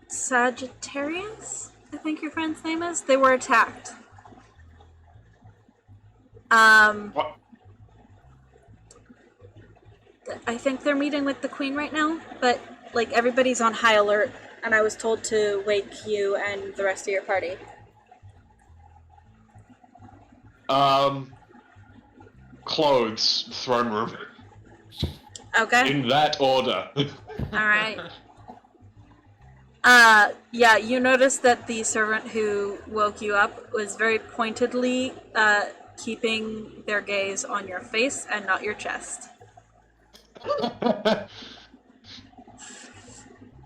Sagittarius, I think your friend's name is, they were attacked. What? I think they're meeting with the queen right now, but like everybody's on high alert, and I was told to wake you and the rest of your party. Clothes, throne room. Okay. In that order. Alright. Yeah, you noticed that the servant who woke you up was very pointedly keeping their gaze on your face and not your chest. I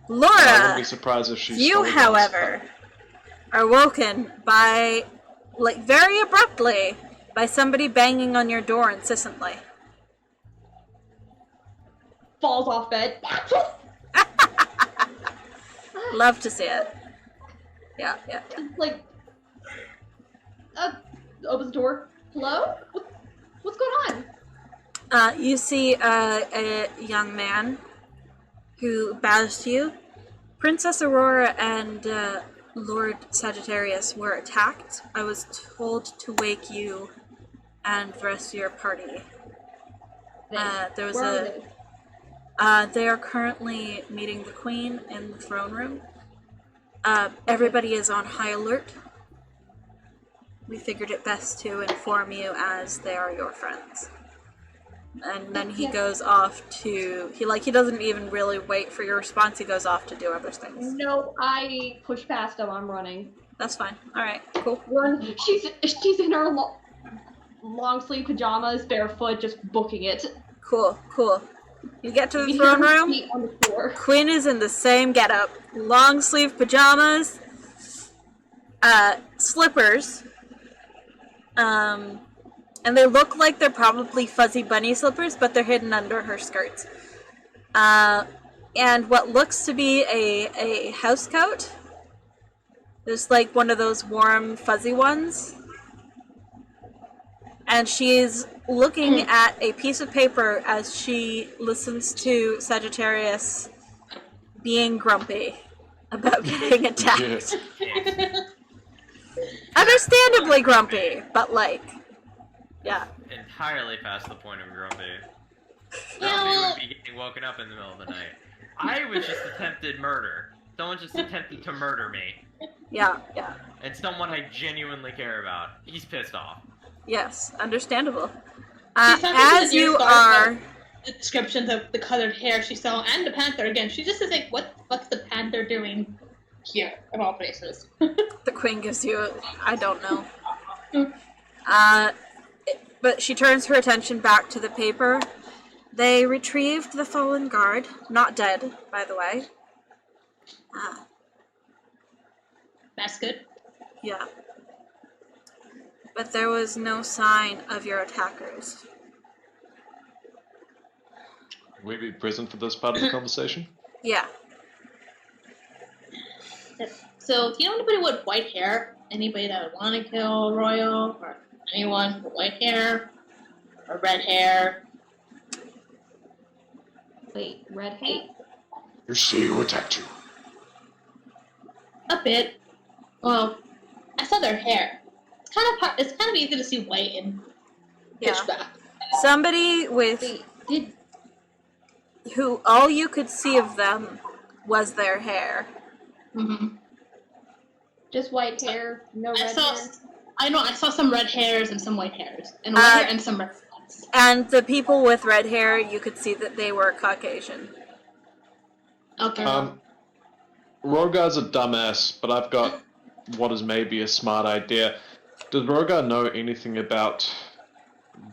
Laura, wouldn't be surprised if she you, stole those. however, are woken by, like, very abruptly, by somebody banging on your door incessantly. Falls off bed. Love to see it. Yeah. Like, opens the door. Hello? What's going on? You see a young man who bows to you. Princess Aurora and Lord Sagittarius were attacked. I was told to wake you and the rest of your party. There was Where are a. they? They are currently meeting the Queen in the throne room. Everybody is on high alert. We figured it best to inform you as they are your friends. And then he goes off to... He doesn't even really wait for your response. He goes off to do other things. No, I push past him. I'm running. That's fine. Alright, cool. Run. She's in her long sleeve pajamas, barefoot, just booking it. Cool. You get to the You hear throne her room. feet on the floor. Queen is in the same getup. Long sleeve pajamas. Slippers. And they look like they're probably fuzzy bunny slippers, but they're hidden under her skirts. And what looks to be a house coat. There's like one of those warm, fuzzy ones. And she's looking at a piece of paper as she listens to Sagittarius being grumpy about getting attacked. Yeah. Understandably grumpy, but like, yeah. Entirely past the point of grumpy. Yeah, Grumpy well- would be getting woken up in the middle of the night. I was just attempted murder. Someone just attempted to murder me. Yeah. And someone I genuinely care about. He's pissed off. Yes, understandable. She's talking to As the you nearest are, The descriptions of the colored hair she saw and the panther again. She just is like, what's the panther doing here, of all places? the Queen gives you, I don't know. Hmm. But she turns her attention back to the paper. They retrieved the fallen guard, not dead, by the way. That's good. Yeah. But there was no sign of your attackers. Will we be present for this part of the conversation? Yeah. So, do you know anybody with white hair? Anybody that would want to kill Royal? Or anyone with white hair? Or red hair? Wait, red hair? You see who attacked you. A bit. Well, I saw their hair. It's kind of easy to see white in pitch Yeah. black. Somebody with Wait, did who all you could see of them was their hair. Mm-hmm. just white hair, no I red saw. hair? I saw some red hairs and some white hairs, and white hair and some red spots. And the people with red hair, you could see that they were Caucasian. Okay. Rogar's a dumbass, but I've got what is maybe a smart idea. Does Rogar know anything about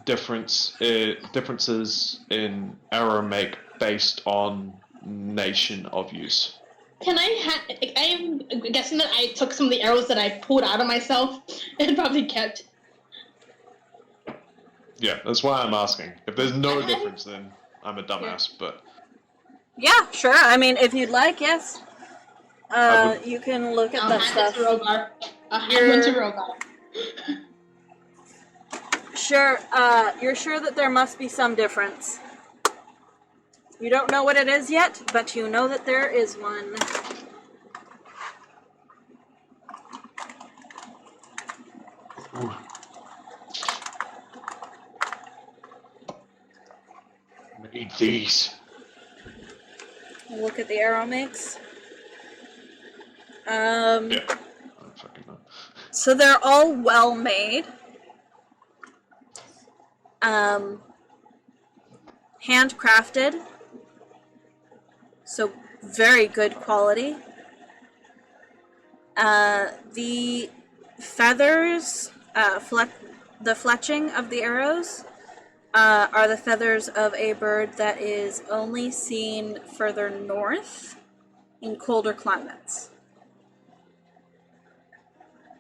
differences in arrow make based on nation of use? Can I'm guessing that I took some of the arrows that I pulled out of myself and probably kept. Yeah, that's why I'm asking. If there's no difference, then I'm a dumbass, but... Yeah, sure. I mean, if you'd like, yes. I You can look at I'll that hand it stuff. to Rogar. I'll hand one to Rogar. Sure, you're sure that there must be some difference. You don't know what it is yet, but you know that there is one. Need these. Look at the arrow makes. Yeah. I don't fucking know. So they're all well made. Handcrafted. So very good quality. The feathers the fletching of the arrows are the feathers of a bird that is only seen further north in colder climates.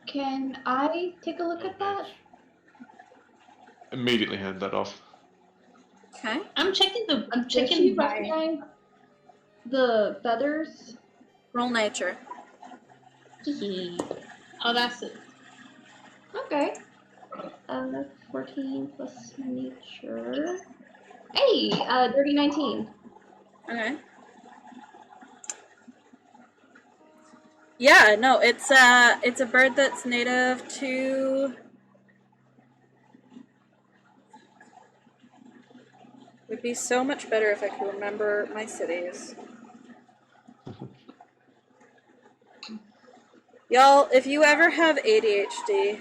Can I take a look at that? Immediately hand that off. Okay. I'm checking Does she my. recognize the feathers? Roll nature. Oh, that's it. Okay. 14 plus nature. Hey, dirty 19. Okay. Yeah, no, it's a bird that's native to. Would be so much better if I could remember my cities. Y'all, if you ever have ADHD,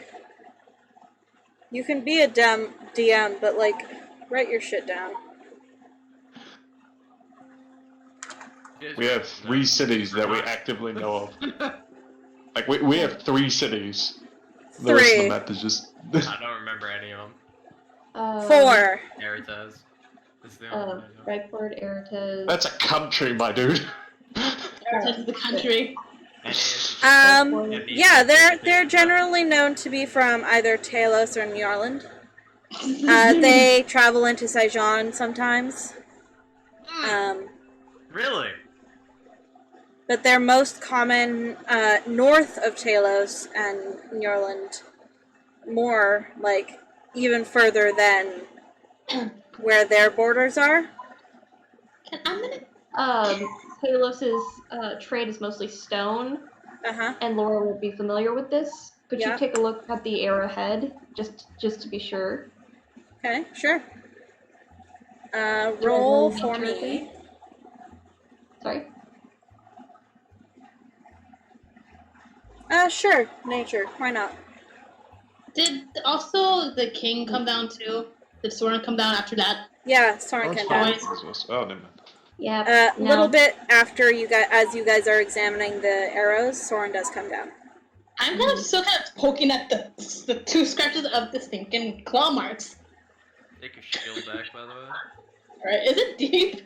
you can be a DM, but like, write your shit down. We have 3 cities that we actively know of. Like, we have 3 cities. The rest of the 3. map is just... I don't remember any of them. 4. Eritas. That's the only one I know. Ripcord, Eritas. That's a country, my dude. That's the country. And it's Yeah, they're generally known to be from either Talos or Njorland. They travel into Saigon sometimes. Really? But they're most common north of Talos and Njorland. More, like, even further than where their borders are. I'm gonna. Talos's trade is mostly stone, Uh-huh. and Laura will be familiar with this. Could Yeah. you take a look at the arrowhead, just to be sure? Okay, sure. Do I Roll roll for nature me. again? Sorry? Sure. Nature. Why not? Did also the king come down too? Did Soren come down after that? Yeah, Soren came down. Oh, never mind. Yeah. A little bit after you guys, as you guys are examining the arrows, Soren does come down. I'm still kind of poking at the 2 scratches of the stinking claw marks. Take your shield back, by the way. Alright, is it deep?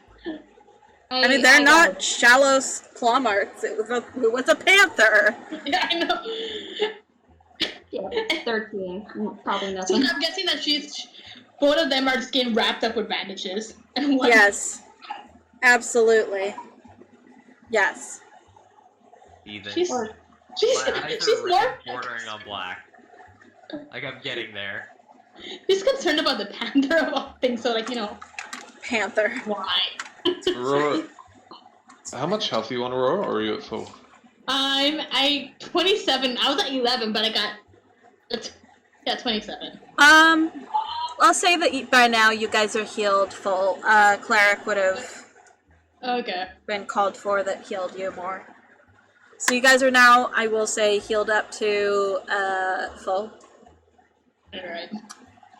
I mean, they're not got shallow claw marks. It was a panther. Yeah, I know. Yeah, 13. Probably So nothing. I'm guessing that both of them are just getting wrapped up with bandages. And one, Yes. Absolutely. Yes. Heathen. she's My eyes she's are more bordering on black. Like, I'm getting there. she's concerned about the panther of all things. So like Panther. why? Aurora, how much health do you want, Aurora, or are you at full? I 27. I was at 11, but I got 27. I'll say that by now you guys are healed full. Cleric would have Okay. been called for that healed you more. So you guys are now, I will say, healed up to full. Alright.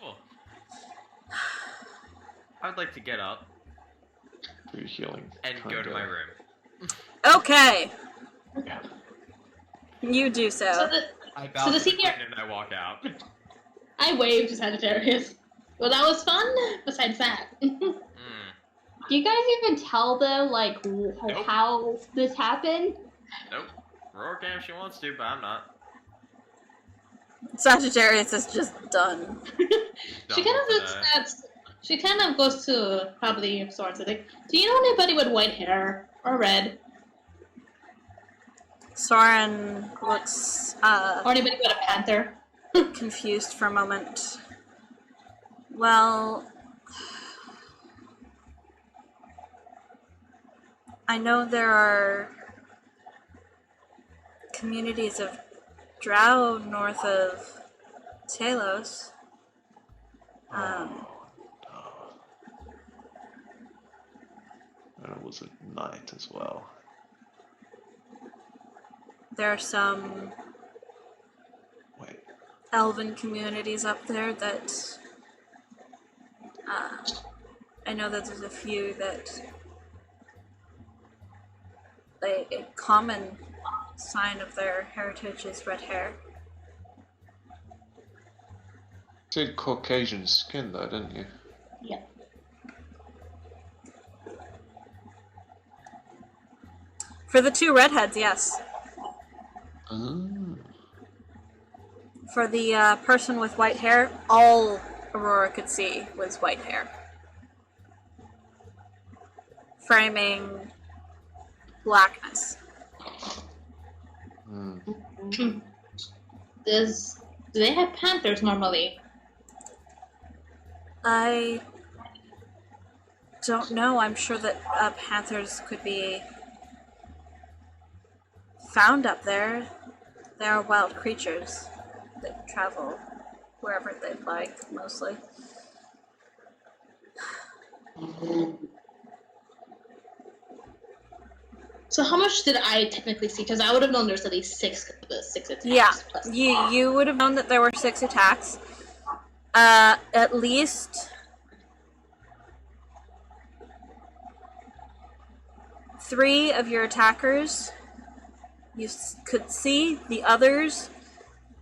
Cool. I would like to get up For your healing. and go to my room. Okay. Yeah. You do So so. I So bow the to the senior- queen and I walk out. I waved to Sagittarius. Well, that was fun. Besides that. Do you guys even tell them, like, Nope. how this happened? Nope. Roar can if she wants to, but I'm not. Sagittarius is just done. She Done kind with of today. she kind of goes to probably Soren. Like, do you know anybody with white hair or red, Soren looks or anybody with a panther? confused for a moment. Well, I know there are communities of drow north of Talos. And it was at night as well. There are some Wait. elven communities up there that I know that there's a few that a common sign of their heritage is red hair. said Caucasian skin though, didn't you? Yeah. For the two redheads, yes. Oh. For the person with white hair, all Aurora could see was white hair. Framing blackness. Hmm. Do they have panthers normally? I don't know. I'm sure that panthers could be found up there. They are wild creatures that travel wherever they'd like, mostly. So how much did I technically see? Because I would have known there's at least six attacks. Yeah, Plus. you would have known that there were 6 attacks. At least 3 of your attackers you could see. The others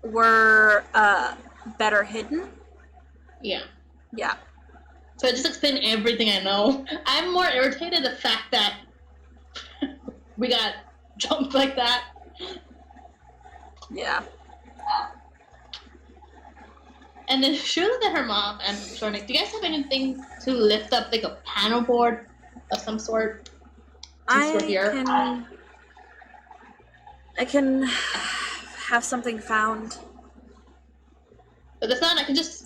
were better hidden. Yeah. Yeah. So I just explained everything I know. I'm more irritated the fact that we got jumped like that. Yeah. And then she looked at her mom and sort of, do you guys have anything to lift up like a panel board of some sort? Since we're here. I can have something found. But if not, I can just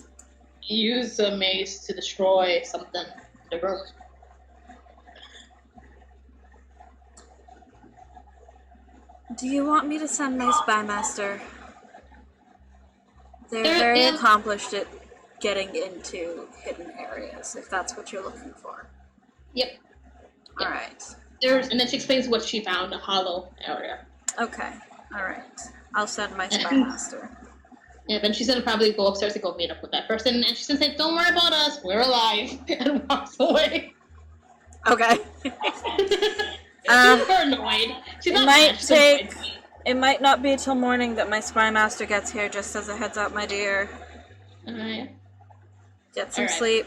use a mace to destroy something in the room. Do you want me to send my spy master? They're They're- very yeah. accomplished at getting into hidden areas, if that's what you're looking for. Yep. All right. And then she explains what she found, a hollow area. Okay. All right. I'll send my spy master. Yeah, then she's gonna probably go upstairs and go meet up with that person, and she's gonna say, "Don't worry about us, we're alive," and walks away. Okay. She's paranoid. She's it not might mad, she's take- annoyed. It might not be till morning that my spy master gets here, just as a heads up, my dear. Alright. Get some Alright. sleep.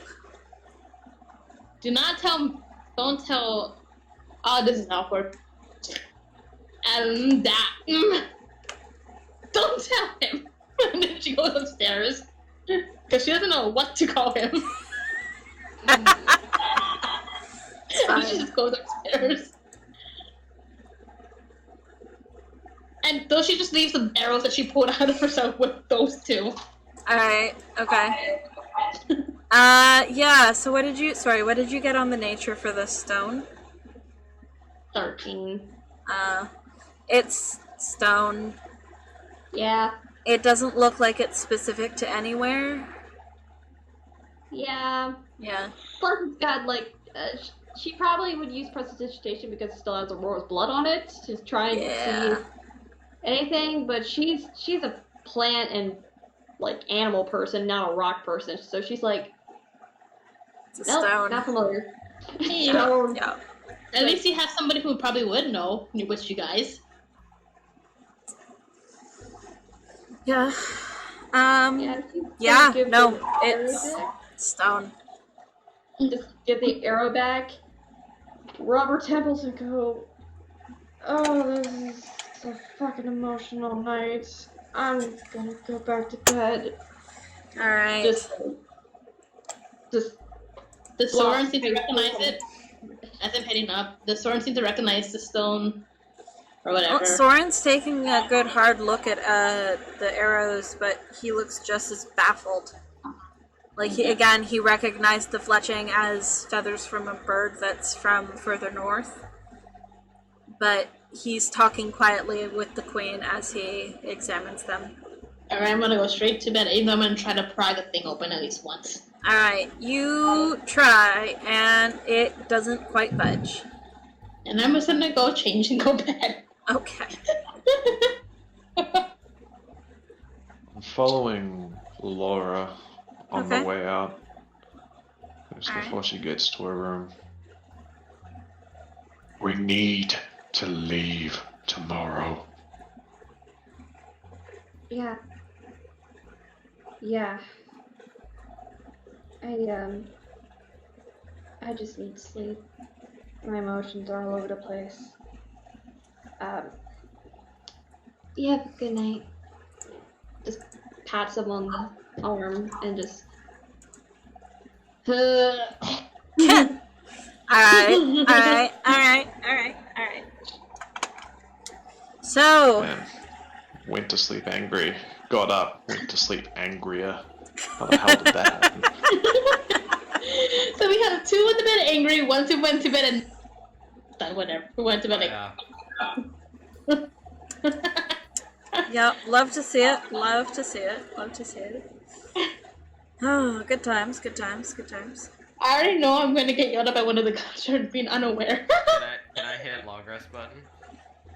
Don't tell. Oh, this is awkward. And that. Don't tell him. And then she goes upstairs because she doesn't know what to call him. And she just goes upstairs. And though she just leaves the arrows that she pulled out of herself with those two. Alright, okay. Yeah, so what did you get on the nature for this stone? 13. It's stone. Yeah. It doesn't look like it's specific to anywhere. Yeah. Yeah. Plus, it's got like. She probably would use prestidigitation because it still has Aurora's blood on it. She's trying to see anything, but she's a plant and like animal person, not a rock person. So she's like, It's a nope, stone. not familiar. Hey, Stone. Yeah. at least you have somebody who probably would know, which you guys. Yeah. Yeah, she's gonna Yeah, give no, the arrow it's back. stone. Just get the arrow back, rub her temples, and go. Oh, this is a fucking emotional night. I'm gonna go back to bed. Alright. Just The Well, Soren seems to okay, recognize cool. it. As I'm heading up, the Soren seems to recognize the stone. Or whatever. Well, Soren's taking a good hard look at the arrows, but he looks just as baffled. Like, he recognized the fletching as feathers from a bird that's from further north. But he's talking quietly with the queen as he examines them. Alright, I'm gonna go straight to bed, even though I'm gonna try to pry the thing open at least once. Alright, you try, and it doesn't quite budge. And I'm just gonna go change and go bed. Okay. I'm following Laura on Okay. the way out. Just Alright. before she gets to her room. We need to leave tomorrow. yeah. Yeah. I just need sleep. My emotions are all over the place. You have a good night. Just pats him on the arm and just. Ken! Alright. So, Man, went to sleep angry, got up, went to sleep angrier. How the hell did that happen? So we have two went to bed angry, one who went to bed and whatever. Who went to bed angry. Yeah. yep, love to see it. Oh, good times. I already know I'm going to get yelled at by one of the guys for being unaware. Can I hit long rest button?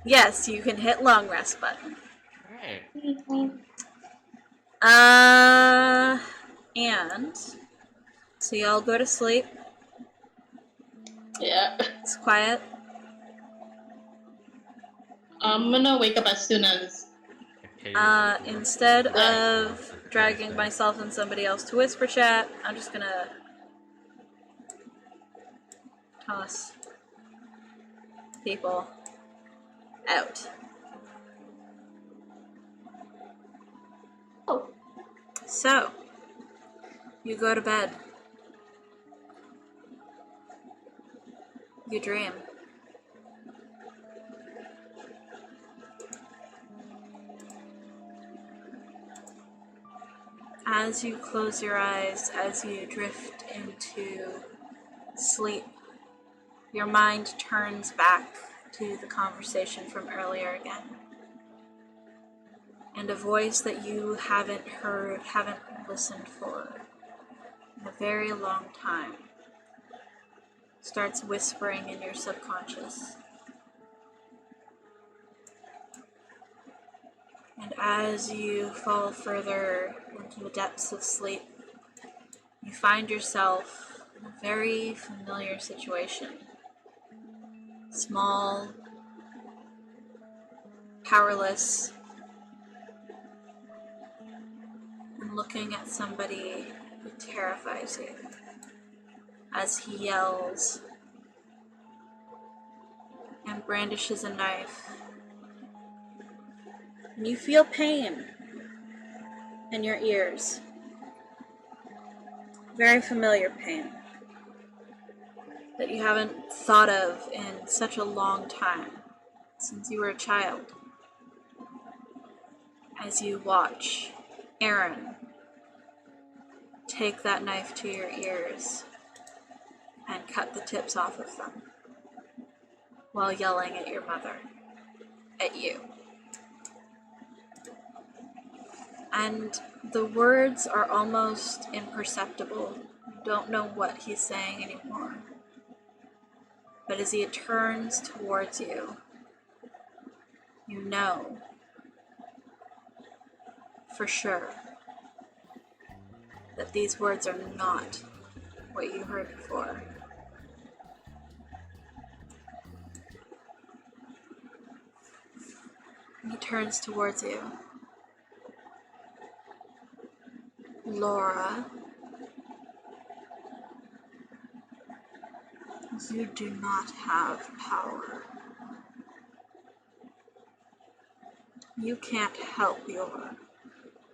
Yes, you can hit long rest button. Alright. And so y'all go to sleep. Yeah. It's quiet. I'm gonna wake up as soon as. Instead of dragging myself and somebody else to whisper chat, I'm just gonna toss people out. Oh. So, you go to bed. You dream. As you close your eyes, as you drift into sleep, your mind turns back to the conversation from earlier again. And a voice that you haven't heard, haven't listened for in a very long time starts whispering in your subconscious. And as you fall further into the depths of sleep, you find yourself in a very familiar situation. Small, powerless, and looking at somebody who terrifies you as he yells and brandishes a knife. And you feel pain in your ears. Very familiar pain that you haven't thought of in such a long time, since you were a child. As you watch Aaron take that knife to your ears and cut the tips off of them while yelling at your mother, at you. And the words are almost imperceptible. You don't know what he's saying anymore. But as he turns towards you, you know for sure that these words are not what you heard before. And he turns towards you. Laura, you do not have power. You can't help your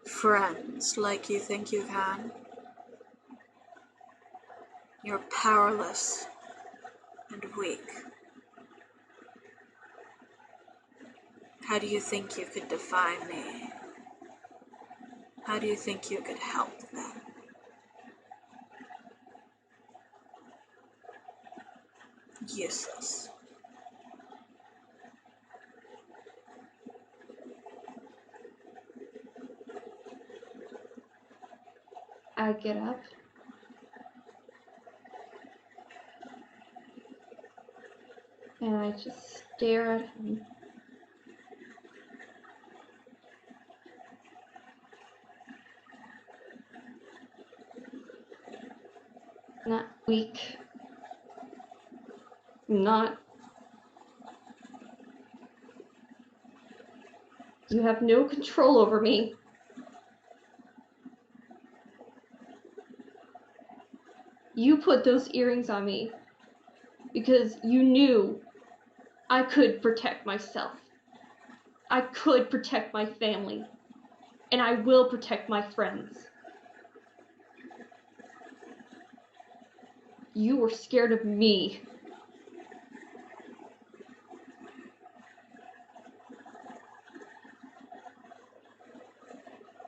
friends like you think you can. You're powerless and weak. How do you think you could defy me? How do you think you could help them? Useless. I get up. And I just stare at him. Not weak. Not. You have no control over me. You put those earrings on me because you knew I could protect myself. I could protect my family. And I will protect my friends. You were scared of me.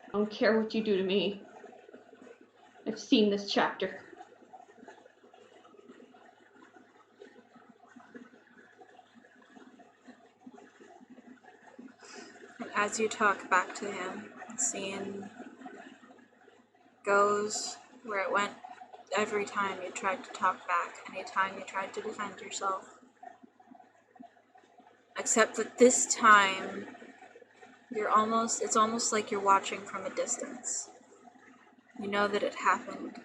I don't care what you do to me. I've seen this chapter. And as you talk back to him, the scene goes where it went every time you tried to talk back, any time you tried to defend yourself. Except that this time, it's almost like you're watching from a distance. You know that it happened.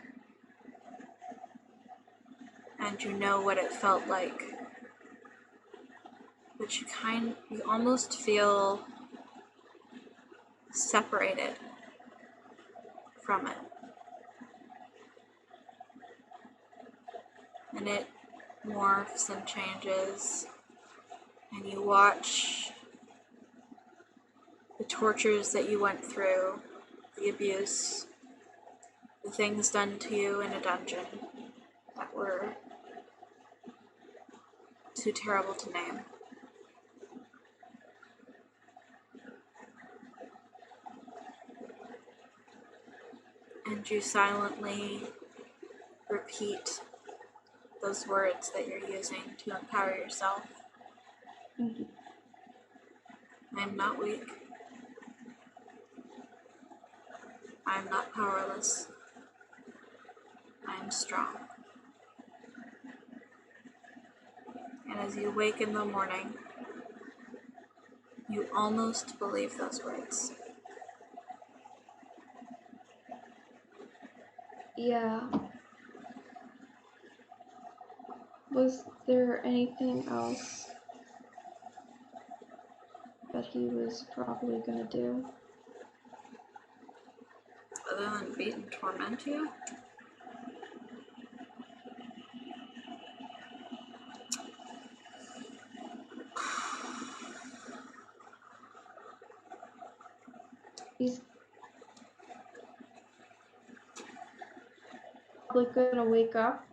And you know what it felt like. But you almost feel separated from it. And it morphs and changes, and you watch the tortures that you went through, the abuse, the things done to you in a dungeon that were too terrible to name. And you silently repeat those words that you're using to empower yourself. Mhm. I am not weak. I am not powerless. I am strong. And as you wake in the morning, you almost believe those words. Yeah. Was there anything else that he was probably gonna do? Other than beat and torment you? He's probably gonna wake up,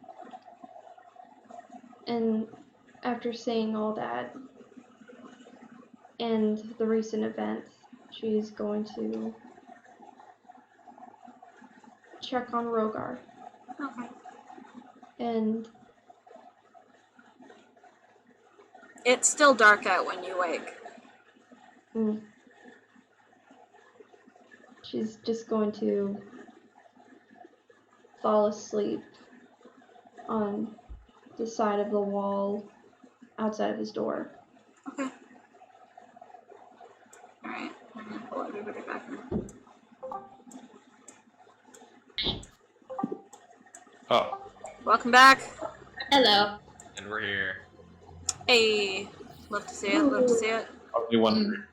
and after saying all that and the recent events, she's going to check on Rogar. Okay. And It's still dark out when you wake. she's just going to fall asleep on the side of the wall outside of his door. Okay. Alright, I'm gonna pull everybody back in. Oh, Welcome back. Hello. And we're here. Hey. Love to see it, love to see it. probably wondering.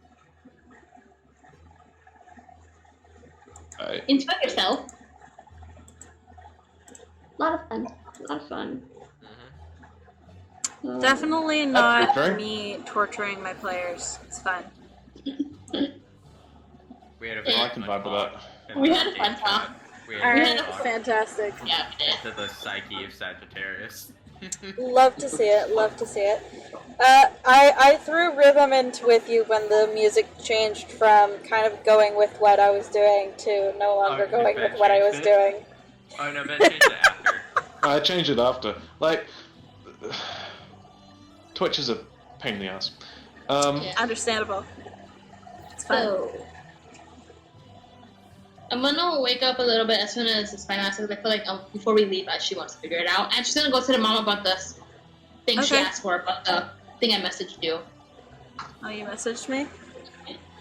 Right. Enjoy yourself. A lot of fun. A lot of fun. Mm-hmm. Definitely not referring? me torturing my players. It's fun. We had a Oh, very I can fun vibe with talk that. in We the had a game fun chat. talk. We We had a had fun a talk fantastic. Yeah, we did. into the psyche of Sagittarius. Love to see it, love to see it. I threw rhythm into with you when the music changed from kind of going with what I was doing to no longer Oh, going Ben with what I was changed it? doing. Oh no, Ben changed it after. I changed it after. Like, Twitch is a pain in the ass. Yeah. Understandable. It's fun. So, I'm gonna wake up a little bit as soon as it's my master. I feel like before we leave, she wants to figure it out. And she's gonna go to the mom about this thing she Okay. asked for, about the thing I messaged you. Oh, you messaged me?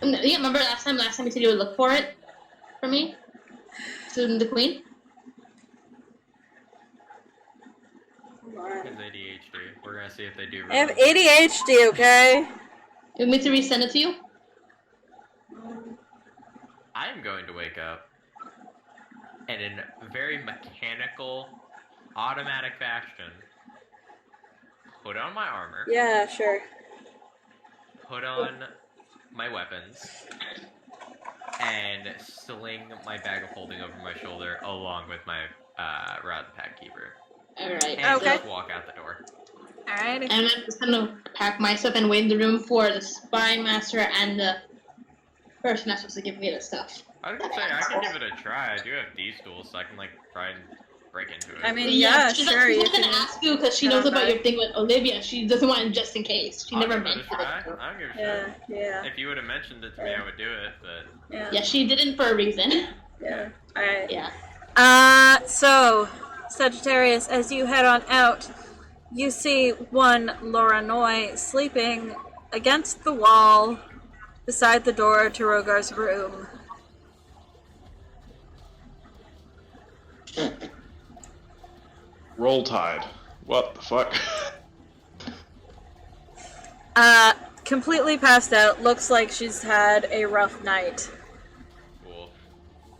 Yeah, remember last time you said you would look for it for me? To the queen? His ADHD. We're gonna see if they do. I have ADHD, okay? You want me to resend it to you? I'm going to wake up and in very mechanical automatic fashion, put on my armor, Yeah, sure. put on my weapons, and sling my bag of holding over my shoulder along with my rod pack keeper. Alright. And Okay. just walk out the door. Alrighty. And I'm just gonna pack my stuff and wait in the room for the spy master and the person that's supposed to give me the stuff. I was gonna say, I can give it a try. I do have these tools, so I can, like, try and break into it. I mean, yeah, she's sure. She's You not gonna can. ask you because she try knows about that. your thing with Olivia. She doesn't want it just in case. She I'll never give it a meant try. to. I don't give a Yeah, shit. yeah, If you would have mentioned it to me, I would do it, but... yeah. Yeah, she didn't for a reason. Yeah. Alright. Yeah. So, Sagittarius, as you head on out, you see one Laura Noy sleeping against the wall beside the door to Rogar's room. Roll Tide. What the fuck? Completely passed out. Looks like she's had a rough night. Cool.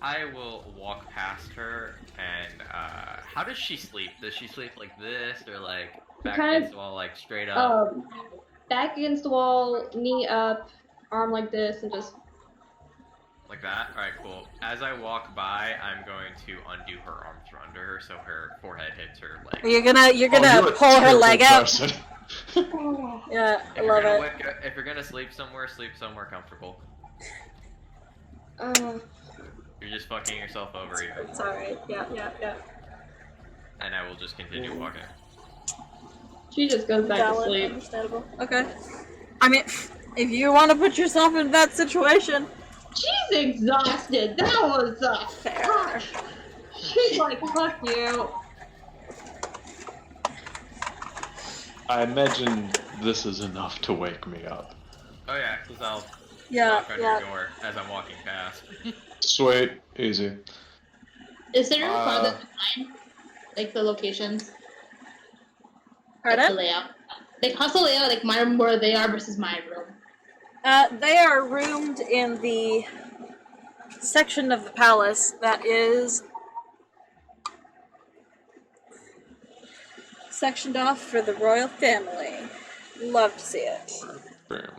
I will walk past her, and, how does she sleep? Does she sleep like this, or, like, back Kind of- against the wall, like, straight up? Back against the wall, knee up, arm like this, and just Like that? Alright, cool. As I walk by, I'm going to undo her arms from under her, so her forehead hits her leg. You're gonna Oh, you're a pull her terrible leg out. person. Yeah, I If love you're, it. gonna if you're gonna sleep somewhere comfortable. You're just fucking yourself over even. It's alright. Yeah. And I will just continue walking. she just goes back to Valid, sleep. understandable. Okay. I mean, if you want to put yourself in that situation, She's exhausted. That was fair. She's like, fuck you. I imagine this is enough to wake me up. Oh yeah, because I'll knock on your door as I'm walking past. Sweet, easy. Is there a Uh, closet behind? Like the locations? Like the Pardon? layout? Like how's the layout, like my room where they are versus my room? They are roomed in the section of the palace that is sectioned off for the royal family. Love to see it. Family.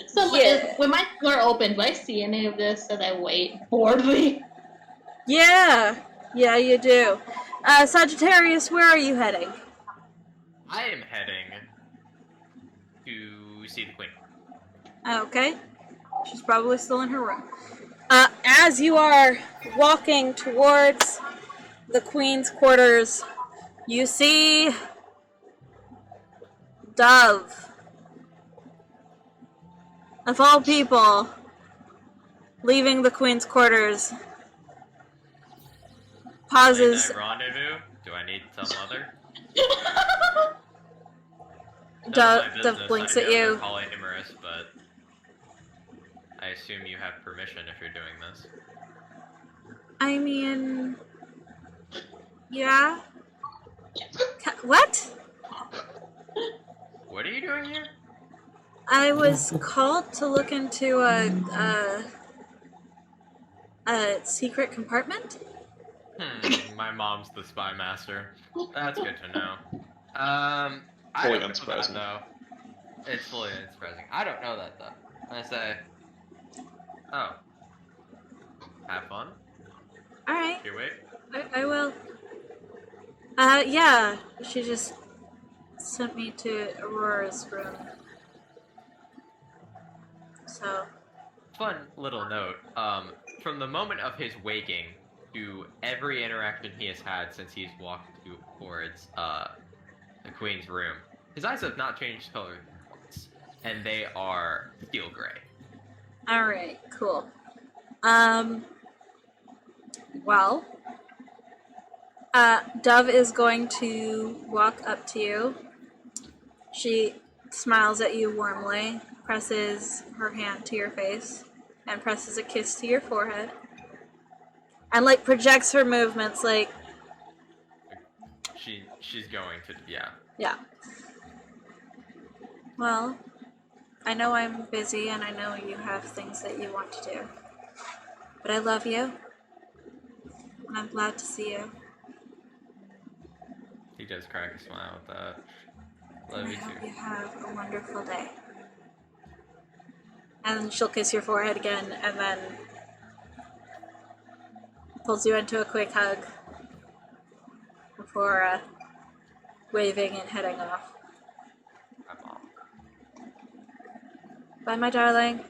So Yeah. when my door opens, do I see any of this as I wait boredly? Yeah, you do. Sagittarius, where are you heading? I am heading to see the queen. Okay. She's probably still in her room. As you are walking towards the queen's quarters, you see Dove. Of all people, leaving the queen's quarters. Pauses. Late night rendezvous? Do I need some other? Dove blinks at you. Polyamorous, but I assume you have permission if you're doing this. I mean, yeah. What? What are you doing here? I was called to look into a secret compartment. My mom's the spy master. That's good to know. I Fully don't know that, unsurprising. though. It's fully unsurprising. I don't know that though. I say, oh, have fun. All right, You wait. I will. Yeah. She just sent me to Aurora's room. So. Fun little note. From the moment of his waking to every interaction he has had since he's walked towards the queen's room, his eyes have not changed color once, and they are steel gray. All right. Cool. Well. Dove is going to walk up to you. She smiles at you warmly, presses her hand to your face, and presses a kiss to your forehead. And, like, projects her movements, like, She's going to, yeah. yeah. Well, I know I'm busy and I know you have things that you want to do. But I love you. And I'm glad to see you. does crack a smile at that. Love I you hope too. you have a wonderful day. And she'll kiss your forehead again, and then pulls you into a quick hug before waving and heading off. My mom. Bye, my darling.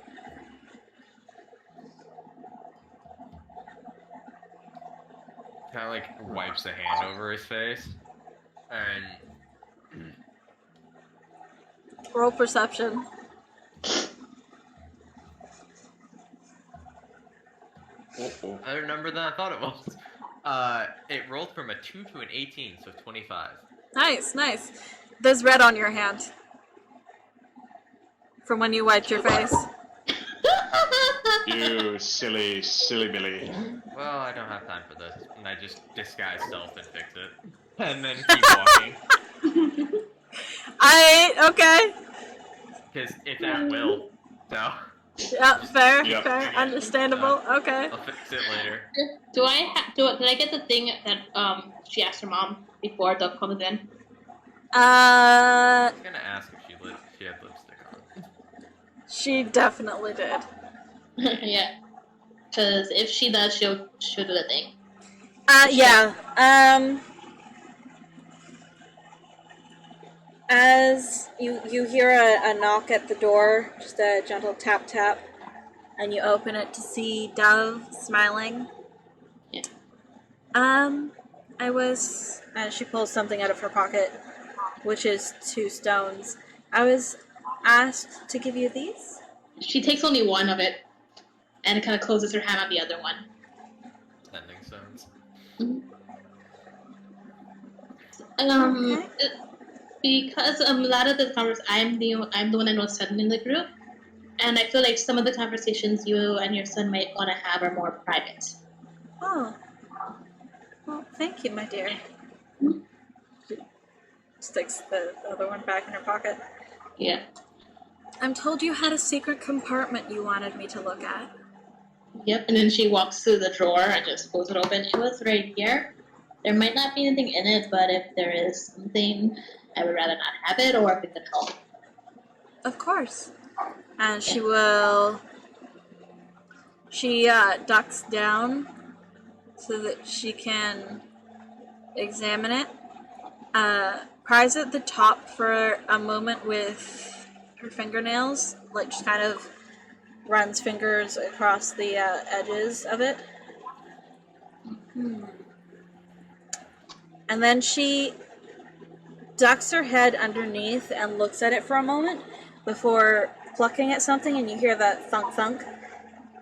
Kind of like wipes a hand over his face, and Roll perception. Uh-oh. other number than I thought it was. It rolled from a 2 to an 18, so 25. Nice, nice. There's red on your hand. From when you wiped your face. You silly, silly Billy. Well, I don't have time for this, and I just disguise stealth and fix it, and then keep walking, Okay. because it's at will. So Yeah, fair, Yep. fair, understandable. Okay. I'll fix it later. Did I get the thing that she asked her mom before Doug comes in? I was gonna ask if she had lipstick on. She definitely did. Yeah. Because if she does, she'll do the thing. Yeah. As you hear a knock at the door, just a gentle tap tap, and you open it to see Dove smiling. Yeah. She pulls something out of her pocket, which is 2 stones. I was asked to give you these. She takes only one of it, and kind of closes her hand on the other one. Sending stones. Okay. Because a lot of the conversations, I'm the one that knows Sutton in the group, and I feel like some of the conversations you and your son might want to have are more private. Oh. Well, thank you, my dear. She sticks the other one back in her pocket. Yeah. I'm told you had a secret compartment you wanted me to look at. Yep. And then she walks through the drawer and just pulls it open. It was right here. There might not be anything in it, but if there is something, I would rather not have it, or if it could help. Of course. And she ducks down so that she can examine it. Pries at the top for a moment with her fingernails, like just kind of runs fingers across the edges of it. And then she ducks her head underneath and looks at it for a moment before plucking at something, and you hear that thunk thunk.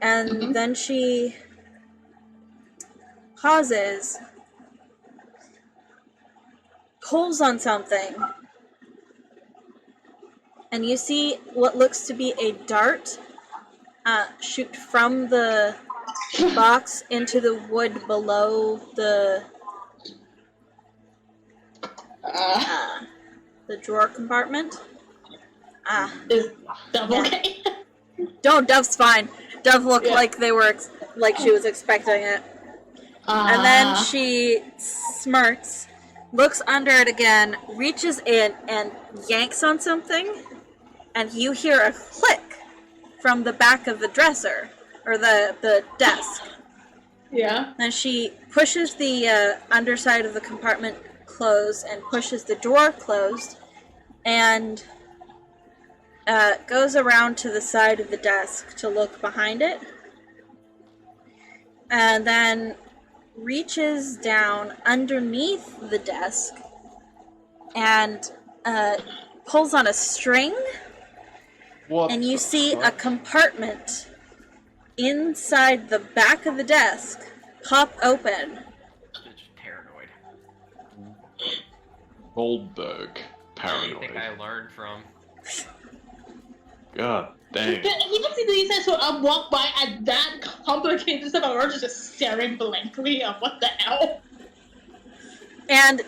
And then she pauses, pulls on something, and you see what looks to be a dart shoot from the box into the wood below the drawer compartment. Is Dove okay? Dove's fine. Dove looked Yeah. like like she was expecting it. And then she smirks, looks under it again, reaches in and yanks on something, and you hear a click from the back of the dresser, or the desk. Yeah. Then she pushes the underside of the compartment closed and pushes the drawer closed, and goes around to the side of the desk to look behind it, and then reaches down underneath the desk and pulls on a string, What? and you the see a fuck? compartment inside the back of the desk pop open. Bitch, paranoid. Goldberg. What do you think I Paranoid. learned from? God dang. He just these guys who walk by at that complicated stuff, and we're just staring blankly at what the hell. And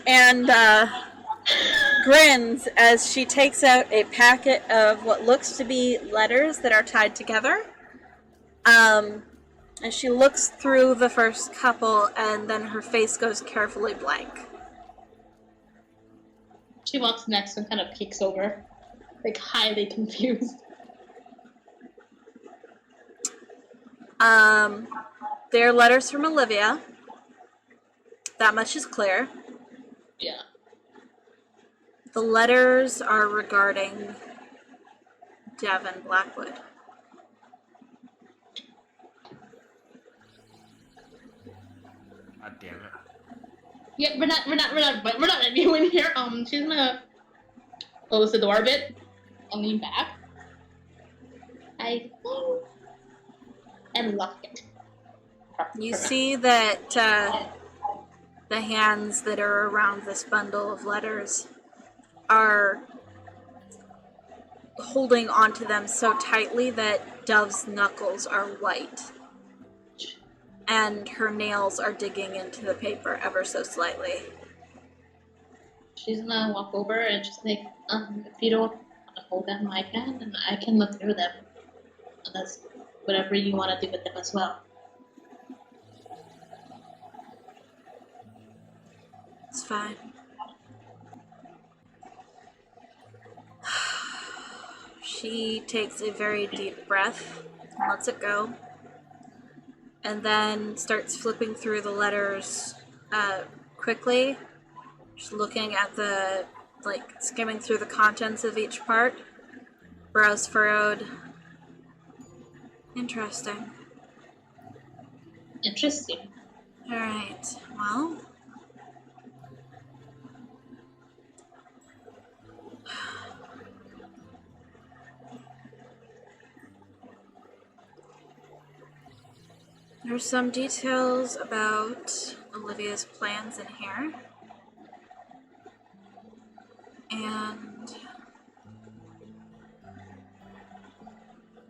grins as she takes out a packet of what looks to be letters that are tied together. And she looks through the first couple, and then her face goes carefully blank. She walks next and kind of peeks over, like highly confused. They're letters from Olivia. That much is clear. Yeah. The letters are regarding Devin Blackwood. God damn it. Yeah, we're not anyone here. She's gonna close the door a bit and lean back. And lock it. You see that the hands that are around this bundle of letters are holding onto them so tightly that Dove's knuckles are white. And her nails are digging into the paper ever so slightly. She's gonna walk over and just like, if you don't want to hold them, I can, and I can look through them. And that's whatever you want to do with them as well. It's fine. She takes a very deep breath and lets it go. And then starts flipping through the letters quickly. Just looking at skimming through the contents of each part. Brows furrowed. Interesting. Interesting. Alright, well. There's some details about Olivia's plans in here. And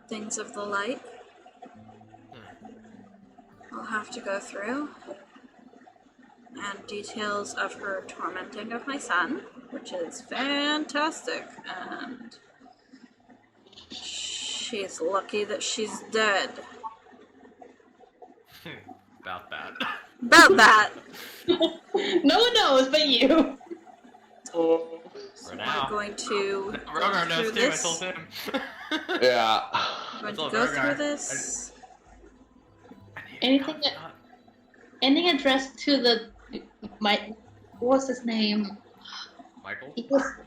things of the like. I'll have to go through. And details of her tormenting of my son, which is fantastic. And she's lucky that she's dead. About that. About that. No one knows but you. For now. We're going to Rogar go knows through too, I this. told him. Yeah. We're going told to go Rogar. through this. Anything addressed to the what's his name? Michael?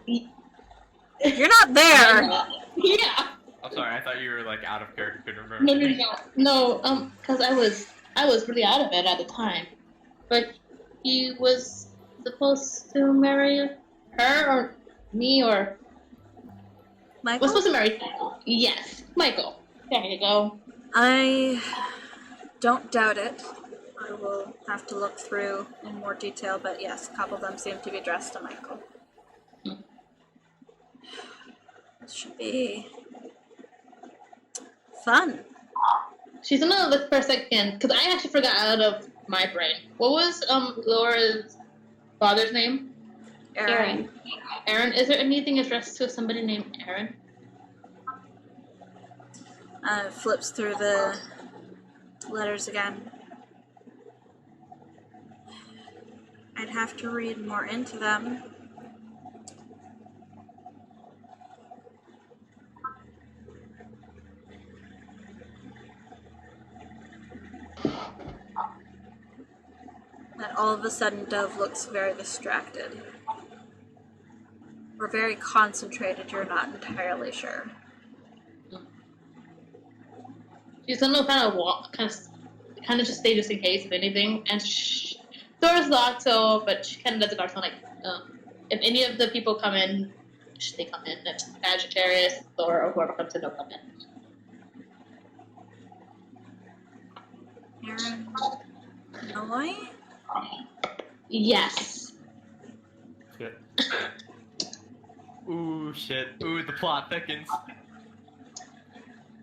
You're not there. Yeah. I'm sorry, I thought you were like out of character, couldn't remember. No, because I was really out of it at the time. But he was supposed to marry her or me or Michael? was supposed to marry yes, Michael. There you go. I don't doubt it. I will have to look through in more detail, but yes, a couple of them seem to be addressed to Michael. This should be fun. She's gonna look for a second because I actually forgot out of my brain. What was Laura's father's name? Aaron. Aaron. Is there anything addressed to somebody named Aaron? Flips through the letters again. I'd have to read more into them. Then all of a sudden, Dove looks very distracted. Or very concentrated, you're not entirely sure. She's gonna kind of walk, kind of just stay just in case if anything. And door's locked, so but she kind of does the guard sound like, if any of the people come in, they come in. If Sagittarius or whoever comes in, they'll come in. Aaron Malloy? Yes. Shit. Ooh, shit. Ooh, the plot thickens.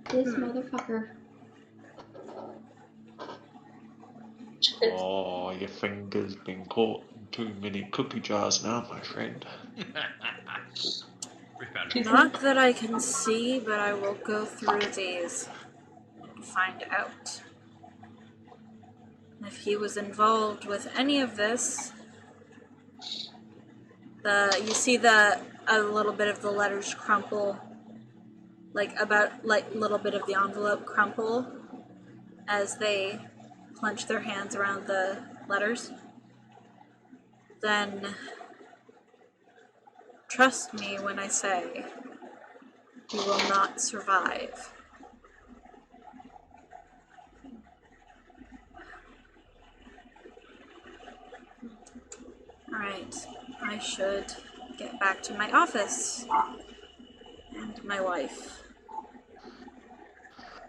This motherfucker. Oh, your finger's been caught in too many cookie jars now, my friend. We found it. Not that I can see, but I will go through these and find out. If he was involved with any of this, You see a little bit of the letters crumple, like little bit of the envelope crumple as they clench their hands around the letters. Then trust me when I say you will not survive. Alright, I should get back to my office and my wife.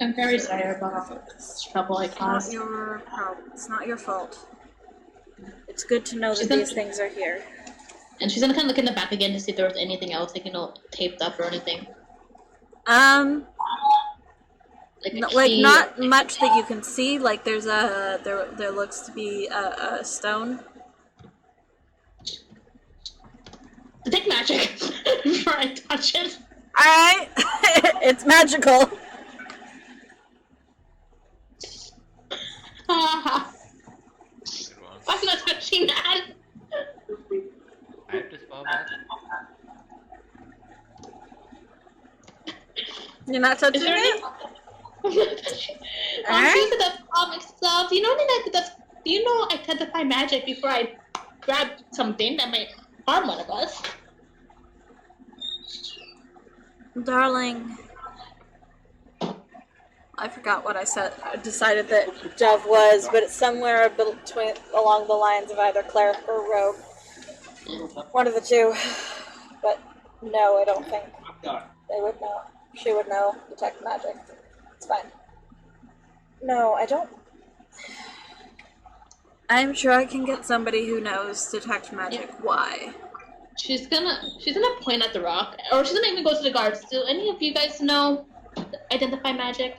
I'm very sorry about all this trouble I It's not caused. your problem. It's not your fault. It's good to know that She's these not- things are here. And she's gonna kind of look in the back again to see if there was anything else, like, taped up or anything. Like, a Like key not or- much that you can see. Like there looks to be a stone. Detect magic before I touch it. Alright! It's magical! Why Good one. am I not touching that? I have to spell that. You're not touching Is there any? it? She said that comic stuff. Do you know do you know identify magic before I grab something that might harm one of us? Darling. I forgot what I said. I decided that Dove was, but it's somewhere between along the lines of either cleric or rogue. One of the two. But no, I don't think they would know. She would know detect magic. It's fine. No, I don't. I'm sure I can get somebody who knows detect magic. Why? She's gonna point at the rock, or she's gonna even go to the guards. Do any of you guys know identify magic?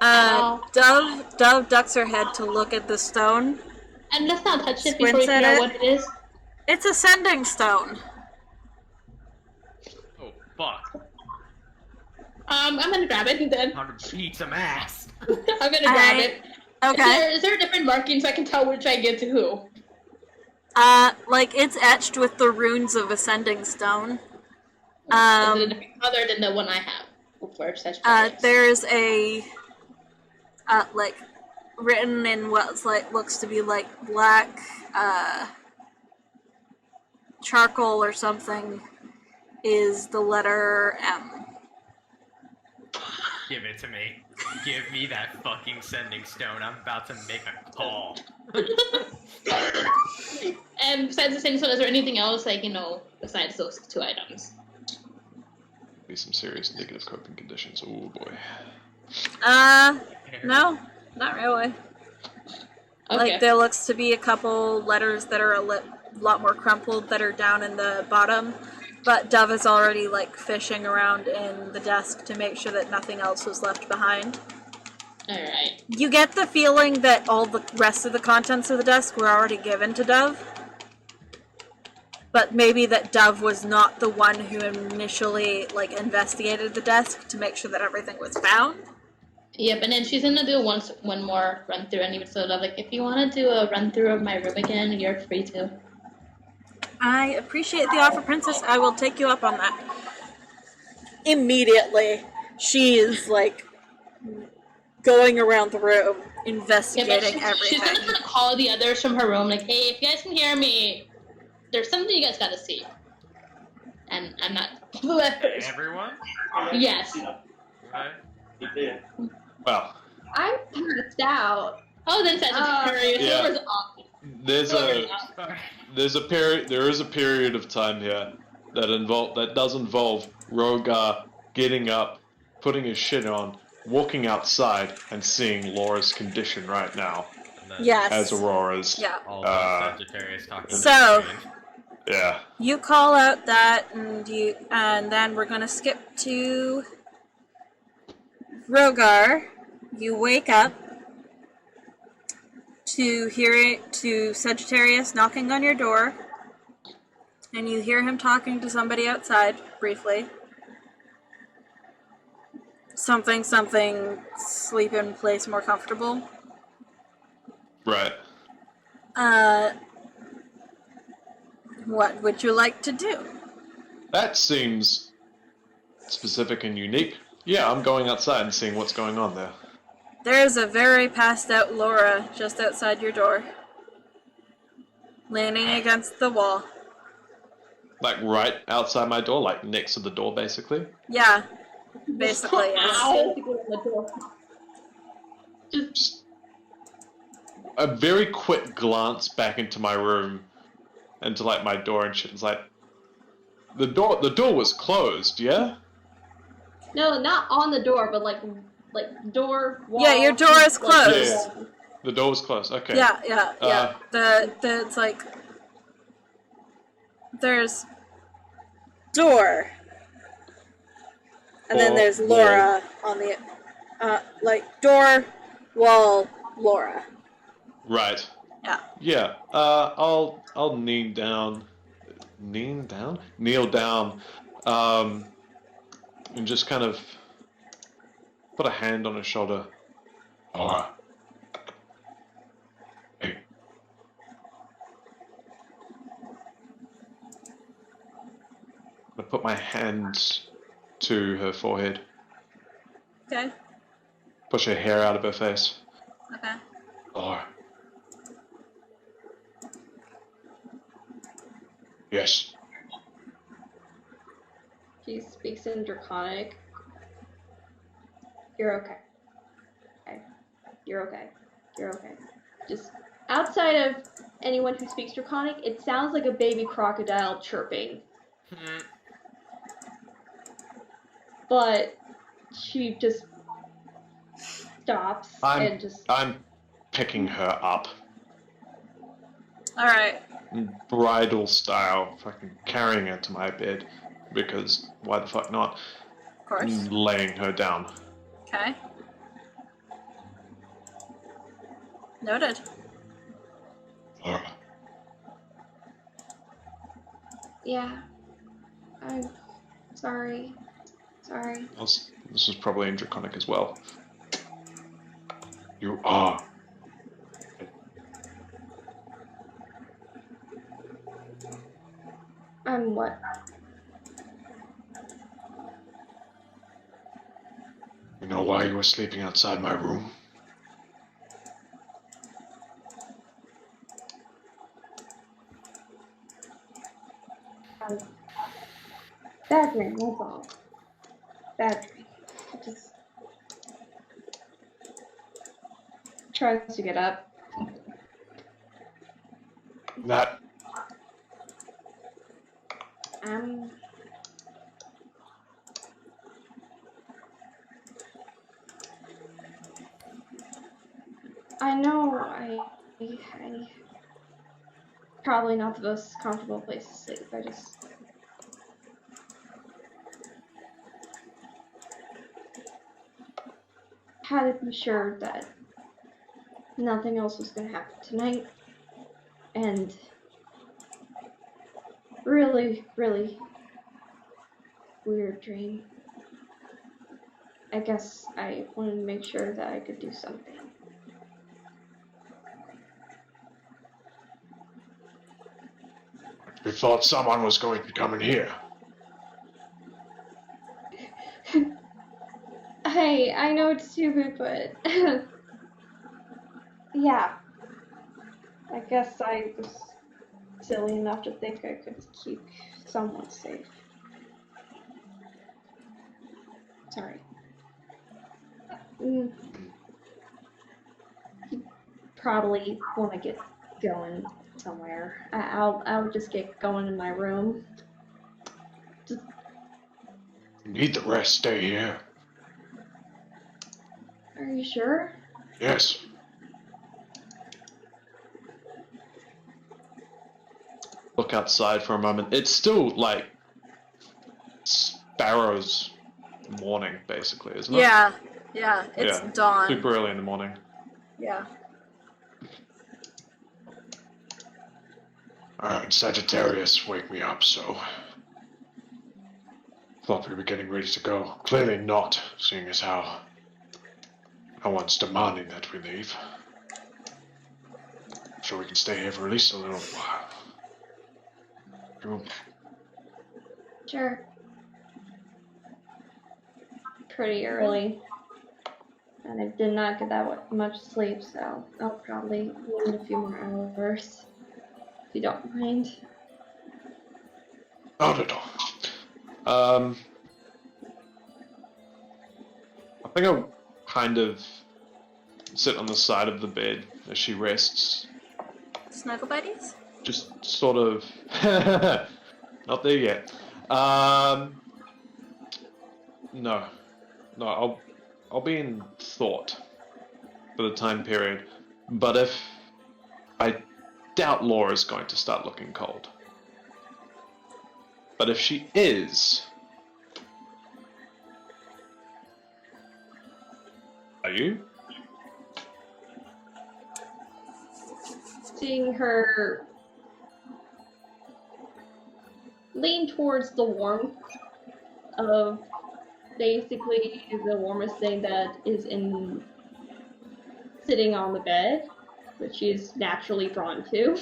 Dove ducks her head to look at the stone. And let's not touch it before we Squints at figure out it. what it is. It's a sending stone. Oh, fuck. I'm gonna grab it then. Time to beat some ass. I'm gonna grab Alright. it. Okay. Is there a different marking so I can tell which I give to who? Like it's etched with the runes of ascending stone. Is it a different color than the one I have? For such There's a like written in what's like looks to be like black charcoal or something is the letter M. Give it to me. Give me that fucking sending stone. I'm about to make a call. And besides the same stone, is there anything else, like, besides those two items? Be some serious negative coping conditions. Oh boy. No, not really. Okay. Like there looks to be a couple letters that are a lot more crumpled that are down in the bottom, but Dove is already like fishing around in the desk to make sure that nothing else was left behind. Alright. You get the feeling that all the rest of the contents of the desk were already given to Dove, but maybe that Dove was not the one who initially like investigated the desk to make sure that everything was found. Yep, and then she's gonna do one more run through, and even so, like, if you want to do a run through of my room again, you're free to. I appreciate the offer, Princess. I will take you up on that. Immediately, she is like going around the room, investigating she's everything. gonna kind of call the others from her room, like, hey, if you guys can hear me, there's something you guys gotta see. And I'm not. Everyone? Yes. Okay. Well, I'm passed out. Oh, then Sagittarius. Yeah. Whoever's off. there's Whoever's a off. there is a period of time here that does involve Rogar getting up, putting his shit on, walking outside, and seeing Laura's condition right now And then Yes. as Aurora's. Yeah. all Uh, the Sagittarius talking. So- Yeah. You call out that, and then we're gonna skip to Rogar. You wake up to Sagittarius knocking on your door, and you hear him talking to somebody outside briefly. Something, sleep in place more comfortable. What would you like to do? That seems specific and unique. Yeah, I'm going outside and seeing what's going on there. There's a very passed out Laura just outside your door. Leaning against the wall. Like right outside my door, like next to the door, basically. Yeah. Basically, yes. Ow! To go in the door. Just a very quick glance back into my room, into like my door and shit. It's like the door was closed, yeah. No, not on the door, but like door. Wall, Yeah, your door is closed. Yeah. The door was closed. Okay. Yeah. It's like there's door, and then Or there's wall. Laura on the like door, wall, Laura. Right. Yeah. Yeah. I'll kneel down, and just kind of put a hand on his shoulder. Alright. Hey. I put my hand to her forehead, Okay. push her hair out of her face. Okay. Alright. Yes. She speaks in Draconic. You're okay. Okay. You're okay. You're okay. Just outside of anyone who speaks Draconic, it sounds like a baby crocodile chirping. But she just stops and just. I'm picking her up, All right. bridal style, fucking carrying her to my bed, because why the fuck not? Of course. And laying her down. Okay. Noted. Alright. Yeah. I'm sorry. Sorry. This is probably in Draconic as well. You are. I'm what? You know why you were sleeping outside my room? Bad dream, that's all. Bad dream. It just tries to get up. That I know I probably not the most comfortable place to sleep. I just had to be sure that nothing else was going to happen tonight. And really, really weird dream. I guess I wanted to make sure that I could do something. you thought someone was going to come in here. Hey, I know it's stupid, but yeah. I guess I was silly enough to think I could keep someone safe. Sorry. You probably want to get going somewhere. I'll just get going in my room. You need the rest. Stay here. Are you sure? Yes. Look outside for a moment. It's still like Sparrow's morning, basically, isn't it? Yeah. It's Yeah. dawn. Super early in the morning. Yeah. Alright, Sagittarius, wake me up, so. Thought we were getting ready to go. Clearly not, seeing as how no one's demanding that we leave. Sure we can stay here for at least a little while. room? Sure. Pretty early. And I did not get that much sleep, so I'll probably need a few more hours. If you don't mind. Not at all. I think I'll kind of sit on the side of the bed as she rests. Snuggle buddies? Just sort of... Not there yet. No. No, I'll be in thought for the time period. But if... I doubt Laura's going to start looking cold. But if she is... Are you? Seeing her lean towards the warmth of basically the warmest thing that is in sitting on the bed, which she's naturally drawn to.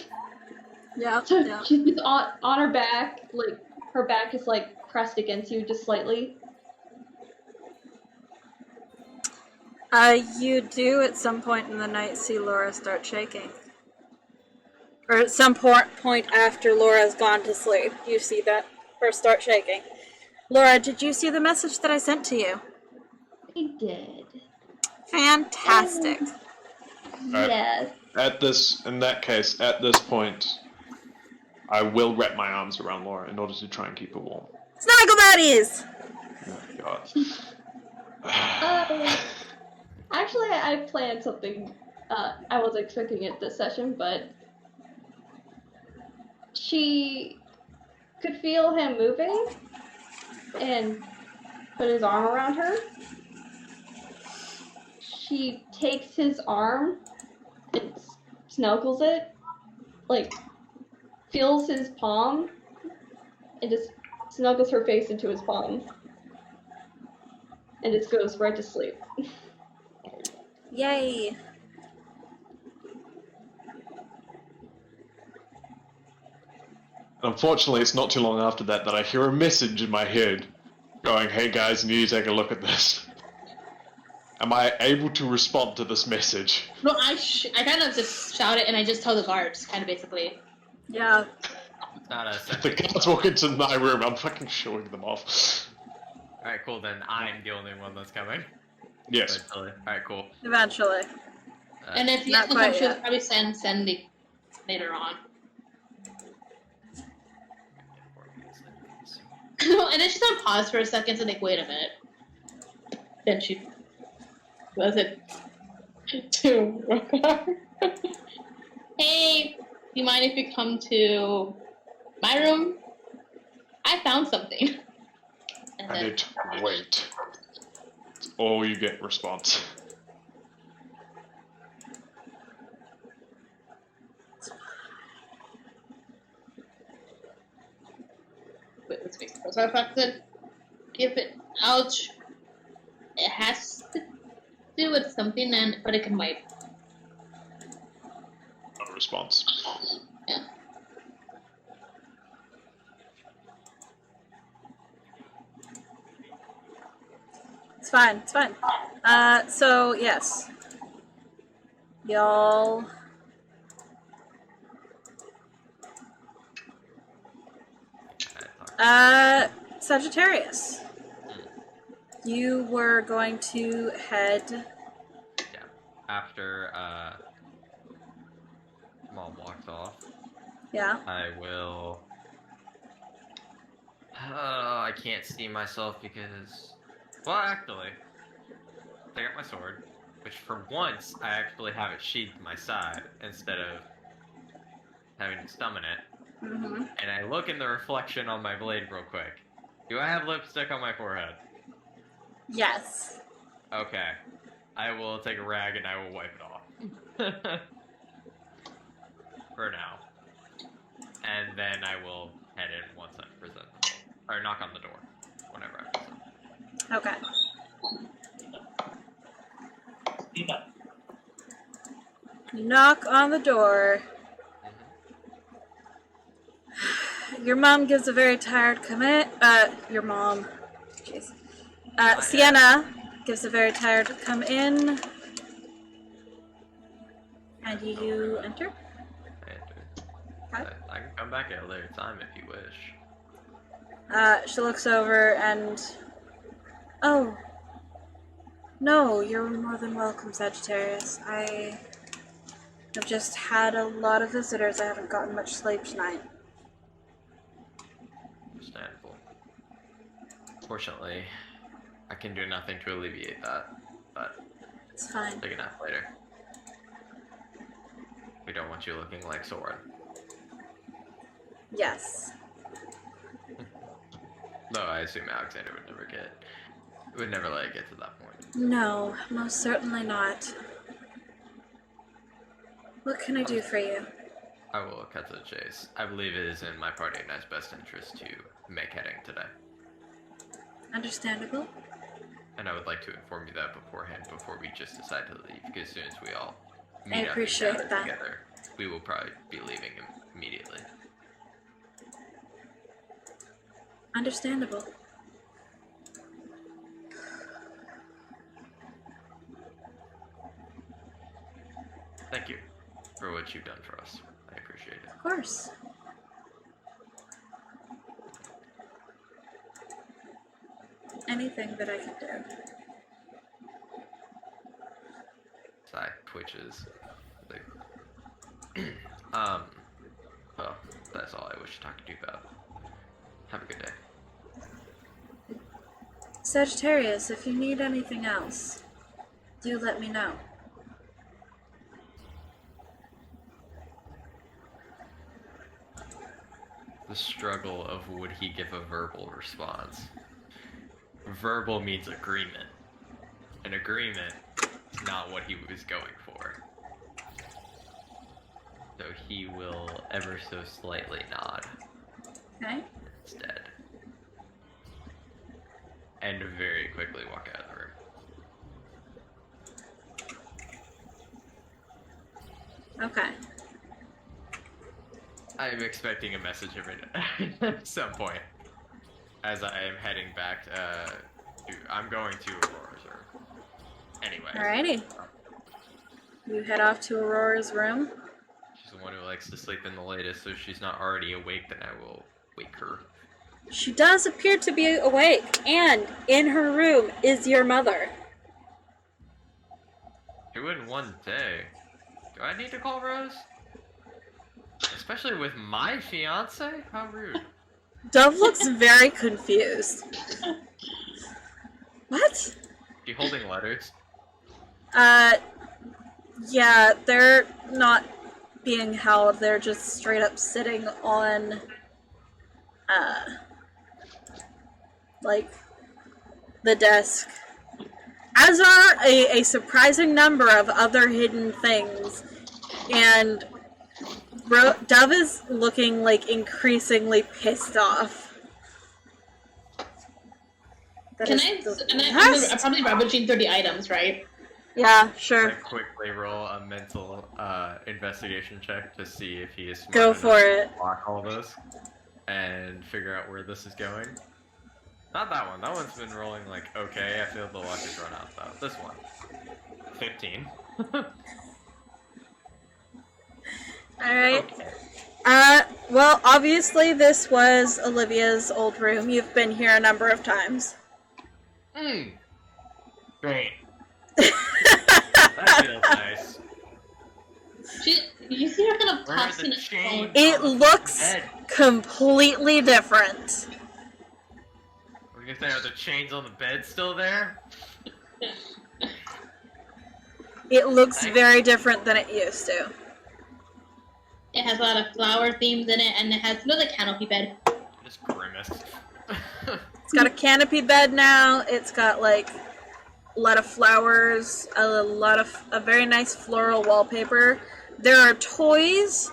Yeah. So Yeah. she's just on her back, like her back is like pressed against you just slightly. You do at some point in the night see Laura start shaking. Or at some point after Laura's gone to sleep, you see that her start shaking. Laura, did you see the message that I sent to you? I did. Fantastic. Yes. In that case, at this point, I will wrap my arms around Laura in order to try and keep her warm. Snuggle buddies! Oh, God. Actually, I planned something. I wasn't expecting it this session, but she could feel him moving and put his arm around her. She takes his arm and snuggles it, like feels his palm, and just snuggles her face into his palm, and just goes right to sleep. Yay. Unfortunately, it's not too long after that I hear a message in my head going, "Hey guys, you need to take a look at this." Am I able to respond to this message? No, I kind of just shout it and I just tell the guards, kind of basically. Yeah. It's not a The sentence. guards walk into my room, I'm fucking showing them off. Alright, cool, then I'm the only one that's coming. Yes. Eventually. Alright, cool. Eventually. And if you Not look, quite I'm sure yet. they'll probably send the later on. And then she's on pause for a second to like, wait a minute. Then she does it to Rokar. Hey, do you mind if you come to my room? I found something. And I then need to wait. It's all you get response. wait, let's fix it. So I have to give it out. It has to do with something, but it can wipe. No response. Yeah. It's fine. It's fine. So, yes. Y'all... Sagittarius. You were going to head... Yeah. After, Mom walks off, Yeah? I will... I can't see myself because... Well, actually, I got my sword, which for once, I actually have it sheathed to my side instead of having to summon it. Mm-hmm. And I look in the reflection on my blade real quick. Do I have lipstick on my forehead? Yes. Okay. I will take a rag and I will wipe it off. For now. And then I will head in once I present. Or knock on the door. Whenever I present. Okay. You knock on the door. Your mom gives a very tired your mom. Jeez. yeah. Sienna gives a very tired come in. And you enter? I can come back at a later time if you wish. She looks over and... Oh. No, you're more than welcome, Sagittarius. I have just had a lot of visitors. I haven't gotten much sleep tonight. Understandable. Fortunately, I can do nothing to alleviate that, but It's fine. take a nap later. We don't want you looking like Soren. Yes. Though I assume Alexander would never let it get to that point. No, most certainly not. What can I do for you? I will cut to the chase. I believe it is in my party and I's best interest to make heading today. Understandable. And I would like to inform you that beforehand, before we just decide to leave, because as soon as we all I meet up and appreciate gather that. together, we will probably be leaving immediately. Understandable. Thank you for what you've done for us. I appreciate it. Of course. Anything that I can do. Sai twitches. Like, well, that's all I wish to talk to you about. Have a good day. Sagittarius, if you need anything else, do let me know. The struggle of would he give a verbal response. Verbal means agreement. An agreement is not what he was going for. So he will ever so slightly nod Okay? instead. And very quickly walk out of the room. Okay. I'm expecting a message at some point. As I am heading back I'm going to Aurora's room. Anyway. Alrighty. You head off to Aurora's room. She's the one who likes to sleep in the latest, so if she's not already awake, then I will wake her. She does appear to be awake, and in her room is your mother. 2 in 1 day. Do I need to call Rose? Especially with my fiance? How rude. Dove looks very confused. What? You holding letters? Yeah, they're not being held. They're just straight up sitting on, like, the desk. As are a surprising number of other hidden things. And Dove is looking, like, increasingly pissed off. That Can is I? the And worst. I'm probably rummaging through the items, right? Yeah, I sure. quickly roll a mental investigation check to see if he is smart Go enough for to it. block all this and figure out where this is going. Not that one. That one's been rolling like okay. I feel the luck has run out though. This one. 15. Alright. Okay. Well, obviously this was Olivia's old room. You've been here a number of times. Great. That feels nice. You see her kind of Where are tossing the his chains? phone. It looks Bed. completely different. What are you gonna say? Are the chains on the bed still there? It looks Thanks. very different than it used to. It has a lot of flower themes in it, and it has another canopy bed. Just grimace. It's got a canopy bed now. It's got like a lot of flowers, a very nice floral wallpaper. There are toys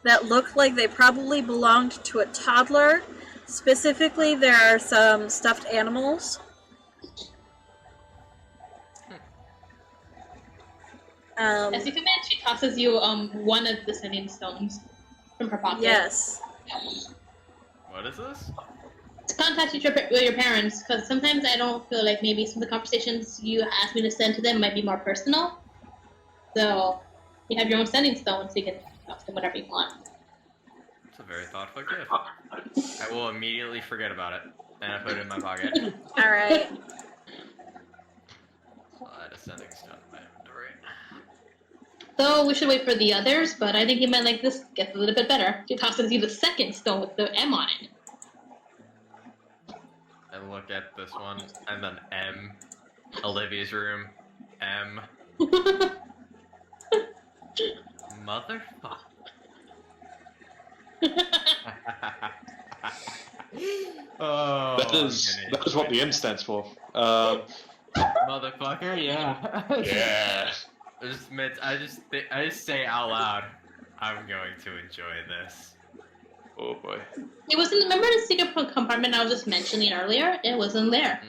that look like they probably belonged to a toddler. Specifically, there are some stuffed animals. As you come in, she tosses you one of the sending stones from her pocket. Yes. What is this? To contact your parents, because sometimes I don't feel like maybe some of the conversations you asked me to send to them might be more personal. So you have your own sending stone, so you can talk to them whatever you want. It's a very thoughtful gift. I will immediately forget about it, and I put it in my pocket. Alright. I'll add a sending stone in my inventory. So we should wait for the others, but I think you might like this gets a little bit better. She tosses you the second stone with the M on it. And look at this one, and then M. Olivia's room. M. Motherfucker. Oh, That is what the M stands for. Motherfucker, yeah. Yeah. I just say out loud, I'm going to enjoy this. Oh boy. It wasn't. Remember the secret compartment I was just mentioning earlier? It wasn't there.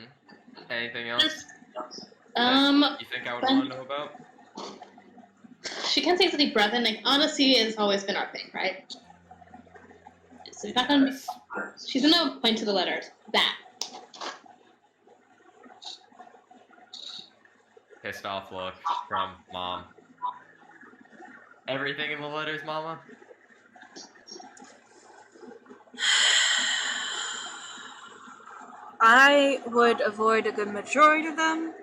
Anything else? You think I would Ben- want to know about? She can take a deep breath, and like honesty has always been our thing, right? So you're not gonna. Yes. She's gonna point to the letters. That. Pissed off look from Mom. Everything in the letters, Mama? I would avoid a good majority of them.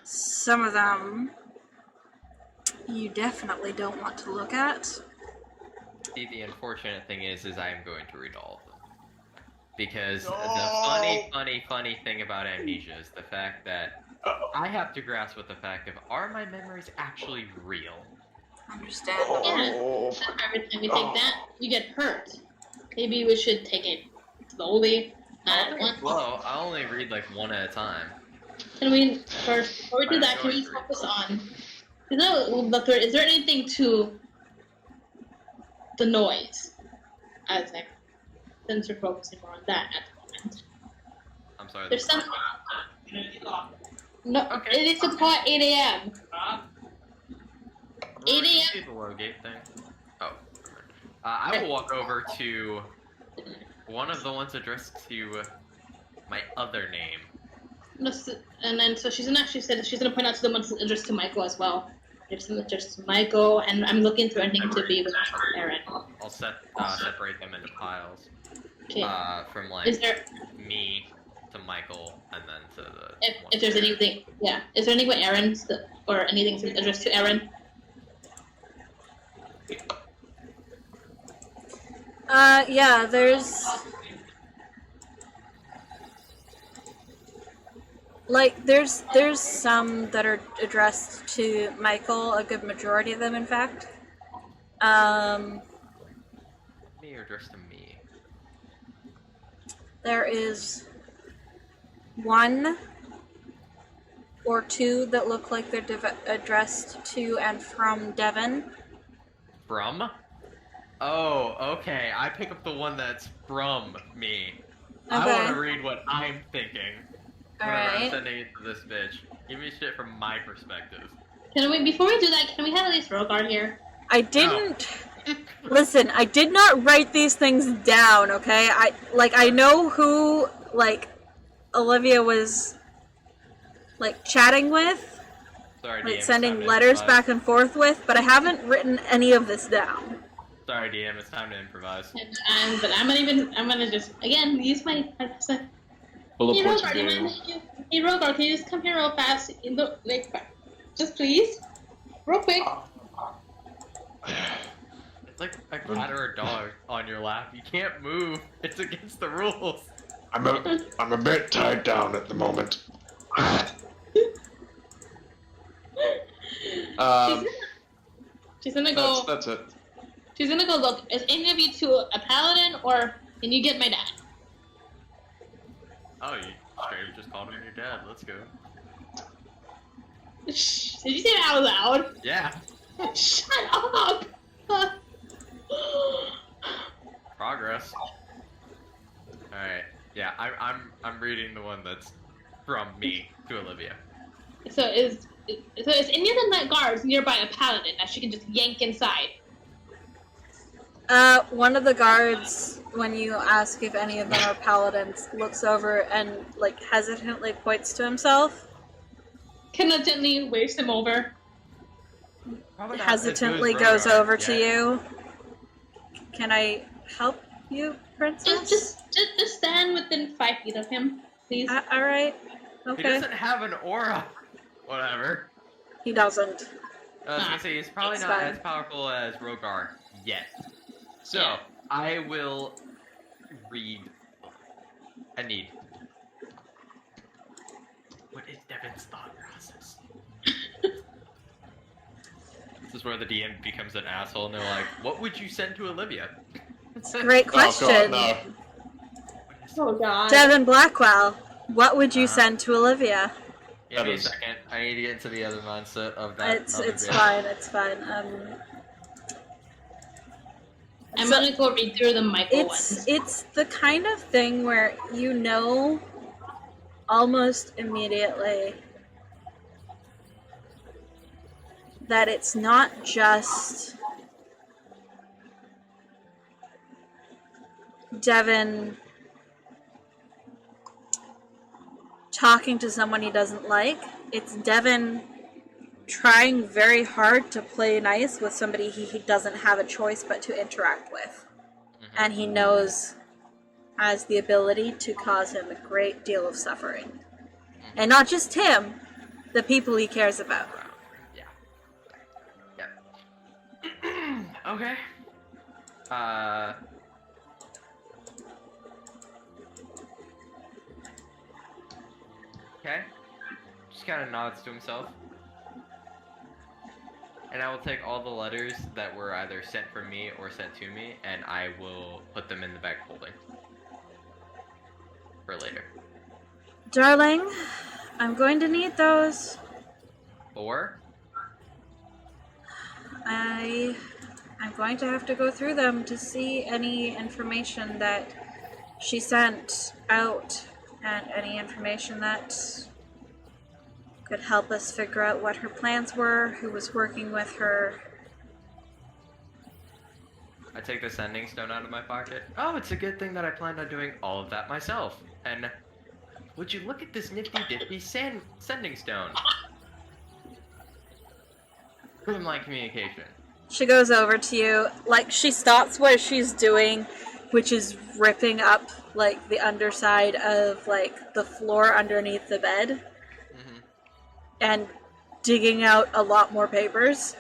Some of them you definitely don't want to look at. See, the unfortunate thing is I am going to read all of them. Because No. the funny thing about amnesia is the fact that I have to grasp with the fact of, are my memories actually real? Understandable. Oh. Every time you take that, you get hurt. Maybe we should take it slowly, not at once. Well, I only read like one at a time. Can we first, before we do that, can we just focus on? Is there anything to the noise? I was like, since we're focusing more on that at the moment. I'm sorry. There's some. No, Okay. it is about 8 a.m. 8 a.m. See the low gate thing? Oh. I will walk over to one of the ones addressed to my other name. No, and then so she's gonna actually said she's gonna point out to the ones addressed to Michael as well. There's some addressed to Michael, and I'm looking for anything to be with Aaron. I'll separate them into piles. Okay. From like Is there me to Michael, and then to the. if there's anything? Yeah. Is there anything with Aaron or anything addressed to Aaron? Yeah, there's there's some that are addressed to Michael, a good majority of them in fact. Me or addressed to me? There is one or two that look like they're addressed to and from Devon. From? Oh, okay. I pick up the one that's from me. I Okay. want to read what I'm thinking. Whenever I'm Alright. sending it to this bitch. Give me shit from my perspective. Can we before we do that? Can we have at least Rogar here? I didn't. Listen, I did not write these things down, okay? I know who, Olivia was, chatting with, Sorry, DM. it's sending time to letters improvise. back and forth with, but I haven't written any of this down. Sorry, DM. It's time to improvise. But I'm gonna just again use my. Bullet Hey points Rogar, of do you game. mind? Hey Rogar, can you just come here real fast? Just please, real quick. It's like a cat or a dog on your lap. You can't move. It's against the rules. I'm a bit tied down at the moment. She's gonna go. That's it. She's gonna go look. Is any of you two a paladin, or can you get my dad? Oh, you straight up just called him your dad. Let's go. Shh, did you say that out loud? Yeah. Shut up! Progress. Alright. Yeah, I'm reading the one that's from me to Olivia. So is any of the night guards nearby a paladin that she can just yank inside? One of the guards, when you ask if any of them are paladins, looks over and, like, hesitantly points to himself. Kenna gently waves him over. Probably not. Hesitantly It's goes Rogar. over to Yeah. you. Can I help you, princess? Just stand within 5 feet of him, please. Alright. He Okay. doesn't have an aura. Whatever. He doesn't. I was gonna say he's probably It's not fine. as powerful as Rogar yet. So Yeah. I will read. I need. What is Devin's thought process? This is where the DM becomes an asshole, and they're like, "What would you send to Olivia?" Great Oh question. god, no. Oh god. Devin Blackwell, what would you Uh-huh. send to Olivia? Give me a That is- second. I need to get into the other mindset of that. It's other it's bit. fine. It's fine. I'm so- gonna go read through the Michael ones. It's the kind of thing where you know almost immediately that it's not just Devin talking to someone he doesn't like. It's Devin trying very hard to play nice with somebody he doesn't have a choice but to interact with. Mhm. And he knows has the ability to cause him a great deal of suffering. And not just him, the people he cares about. Yeah. Yep. Okay. Okay. Just kind of nods to himself. And I will take all the letters that were either sent from me or sent to me, and I will put them in the bag holding. For later. Darling, I'm going to need those. Or? I'm going to have to go through them to see any information that she sent out and any information that could help us figure out what her plans were, who was working with her. I take the sending stone out of my pocket. Oh, it's a good thing that I planned on doing all of that myself. And would you look at this nifty dippy sending stone? Grim-like communication. She goes over to you, like she stops what she's doing, which is ripping up like the underside of like the floor underneath the bed Mm-hmm. and digging out a lot more papers.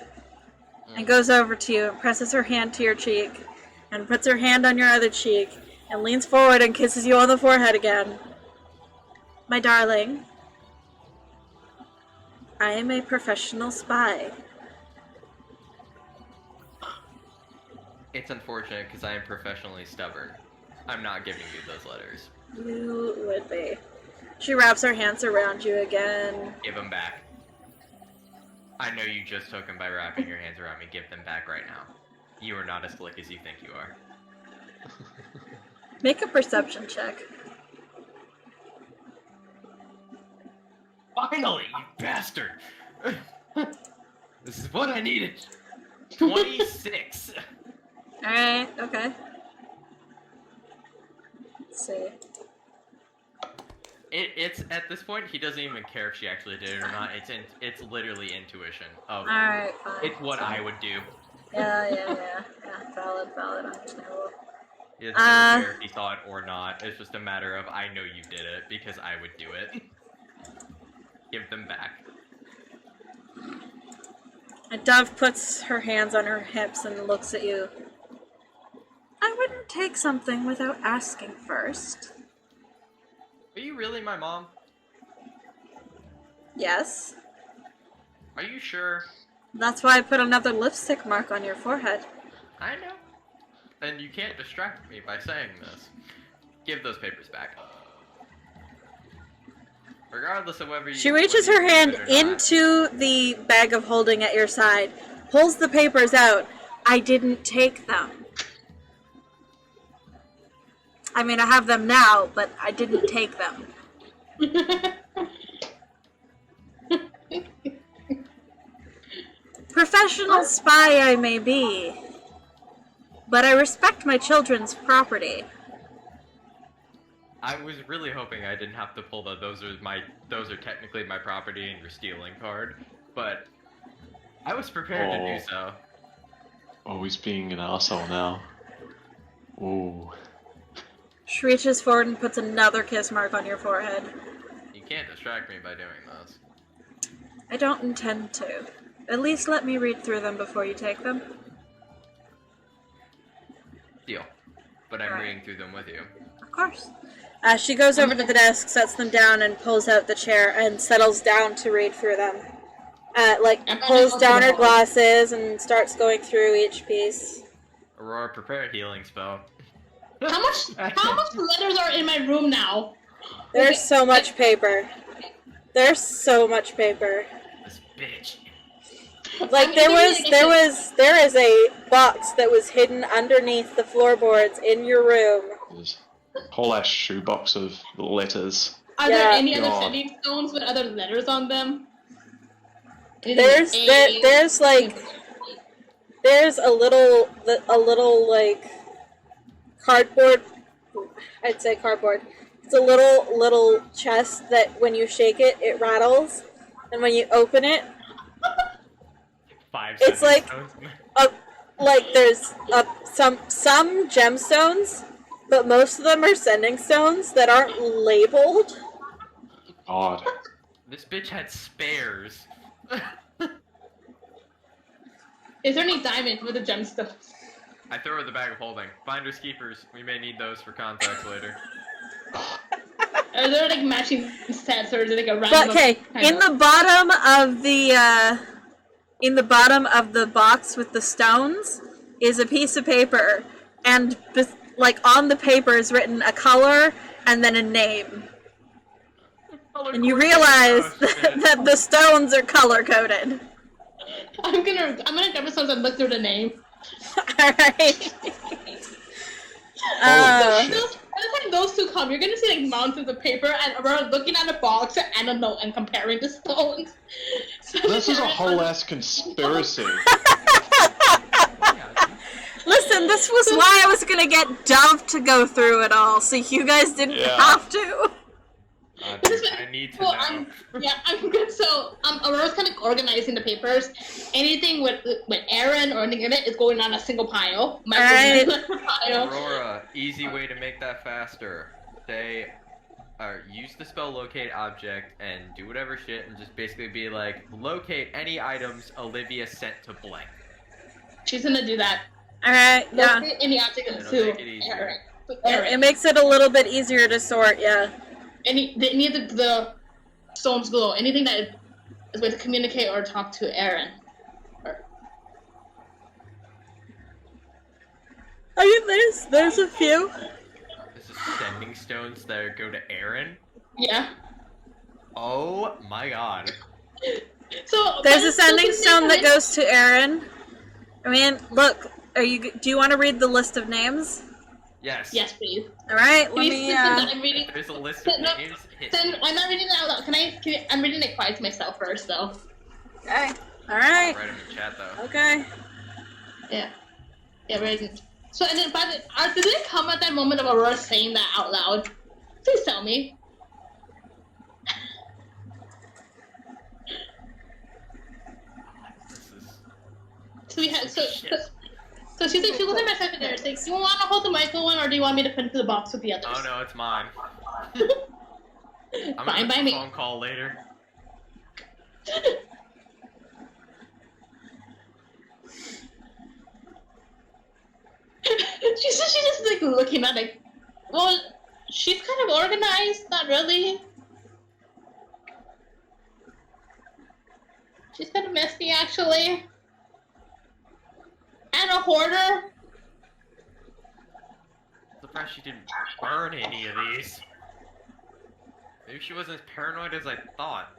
And goes over to you and presses her hand to your cheek and puts her hand on your other cheek and leans forward and kisses you on the forehead again. My darling, I am a professional spy. It's unfortunate because I am professionally stubborn. I'm not giving you those letters. You would be. She wraps her hands around you again. Give them back. I know you just took them by wrapping your hands around me. Give them back right now. You are not as slick as you think you are. Make a perception check. Finally, you bastard! This is what I needed. 26. Alright, okay. Let's see. It's at this point he doesn't even care if she actually did it or not. It's literally intuition of Alright, fine. it's what I would do. Yeah. Valid, understandable. He doesn't really care if he saw it or not. It's just a matter of I know you did it because I would do it. Give them back. And Dove puts her hands on her hips and looks at you. I wouldn't take something without asking first. Are you really my mom? Yes. Are you sure? That's why I put another lipstick mark on your forehead. I know. And you can't distract me by saying this. Give those papers back. Regardless of whether you... She reaches whether her you hand do it or not. into the bag of holding at your side, pulls the papers out. I didn't take them. I mean, I have them now, but I didn't take them. Professional spy I may be, but I respect my children's property. I was really hoping I didn't have to pull the those are technically my property and you're stealing card, but I was prepared to do so. Oh, he's being an asshole now. Ooh. She reaches forward and puts another kiss mark on your forehead. You can't distract me by doing this. I don't intend to. At least let me read through them before you take them. Deal. But I'm Alright. reading through them with you. Of course. She goes over to the desk, sets them down, and pulls out the chair and settles down to read through them. Pulls down her glasses and starts going through each piece. Aurora, prepare a healing spell. How much letters are in my room now? There's so much paper. There's so much paper. This bitch. Like there is a box that was hidden underneath the floorboards in your room. There's a whole ass shoebox of letters. Are there Yeah. any other God. sending stones with other letters on them? Anything with A? There's a little like cardboard. I'd say cardboard. It's a little chest that when you shake it, it rattles, and when you open it, 5 It's like- stones. there's some gemstones, but most of them are sending stones that aren't labeled. God. This bitch had spares. Is there any diamonds with the gemstones? I throw her the bag of holding. Finders keepers. We may need those for contacts later. Are there like matching sets or is it like a random? But okay, kind in of- the bottom of the box with the stones is a piece of paper, and on the paper is written a color and then a name, and you realize that the stones are color coded. I'm gonna grab the stones and look through the name. All right. Holy shit. By the time those two come, you're gonna see like mountains of paper and we're looking at a box and a note and comparing the stones. So This is a whole ass conspiracy. Listen, this was why I was gonna get Dove to go through it all, so you guys didn't Yeah. have to. Dude, I need to Well, know. I'm good. So, Aurora's kind of organizing the papers. Anything with Aaron or anything in it is going on a single pile. Alright. Pile. Aurora, easy way to make that faster. Say, use the spell locate object and do whatever shit and just basically be like, locate any items Olivia sent to blank. She's gonna do that. Alright, yeah. Locate any object It'll to make it easier. Aaron. It makes it a little bit easier to sort, yeah. Any of the stones below. Anything that is way to communicate or talk to Aaron. I mean, there's a few. This is sending stones that go to Aaron. Yeah. Oh my god. So There's but a sending it's stone that different. goes to Aaron. I mean, look, do you want to read the list of names? Yes. Yes, please. All right, Can let you me. sit down? I'm reading. There's a list of No, names. Hit Then me. I'm not reading it out loud. I'm reading it quiet to myself first, though. Okay. All I'll right. write them in chat though. Okay. Yeah. Yeah, reading. So and then did it come at that moment of Aurora saying that out loud? Please tell me. This is. So we had Shit. so she's like she looked at my secretary. She's like, do you want to hold the micro one or do you want me to put it to the box with the others? Oh no, it's mine. I'm Fine gonna by make a me. phone call later. she's just like looking at it. Well, she's kind of organized, not really. She's kind of messy, actually. And a hoarder. Surprised she didn't burn any of these. Maybe she wasn't as paranoid as I thought.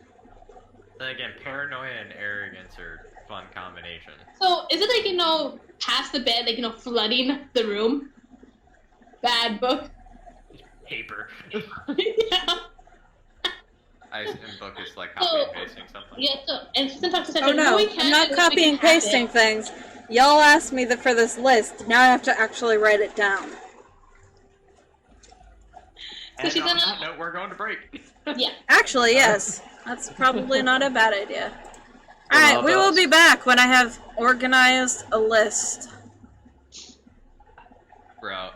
Then again, paranoia and arrogance are a fun combination. So, is it like, past the bed, like, flooding the room? Bad book. Paper. Yeah. I assume book is like copy and pasting something. Yeah, so, and she's in talk to Oh no, I'm not copying pasting things. Y'all asked me for this list. Now I have to actually write it down. And she's on gonna- that note, we're going to break. Yeah. Actually, yes. That's probably not a bad idea. Well, Alright, we will that's- be back when I have organized a list. Bro.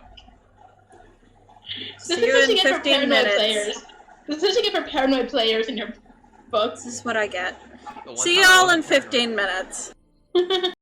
This See is you what you in get for 15 paranoid minutes. players. This is what you get for paranoid players in your books. This is what I get. The one See time I y'all in wasn't paranoid. 15 minutes.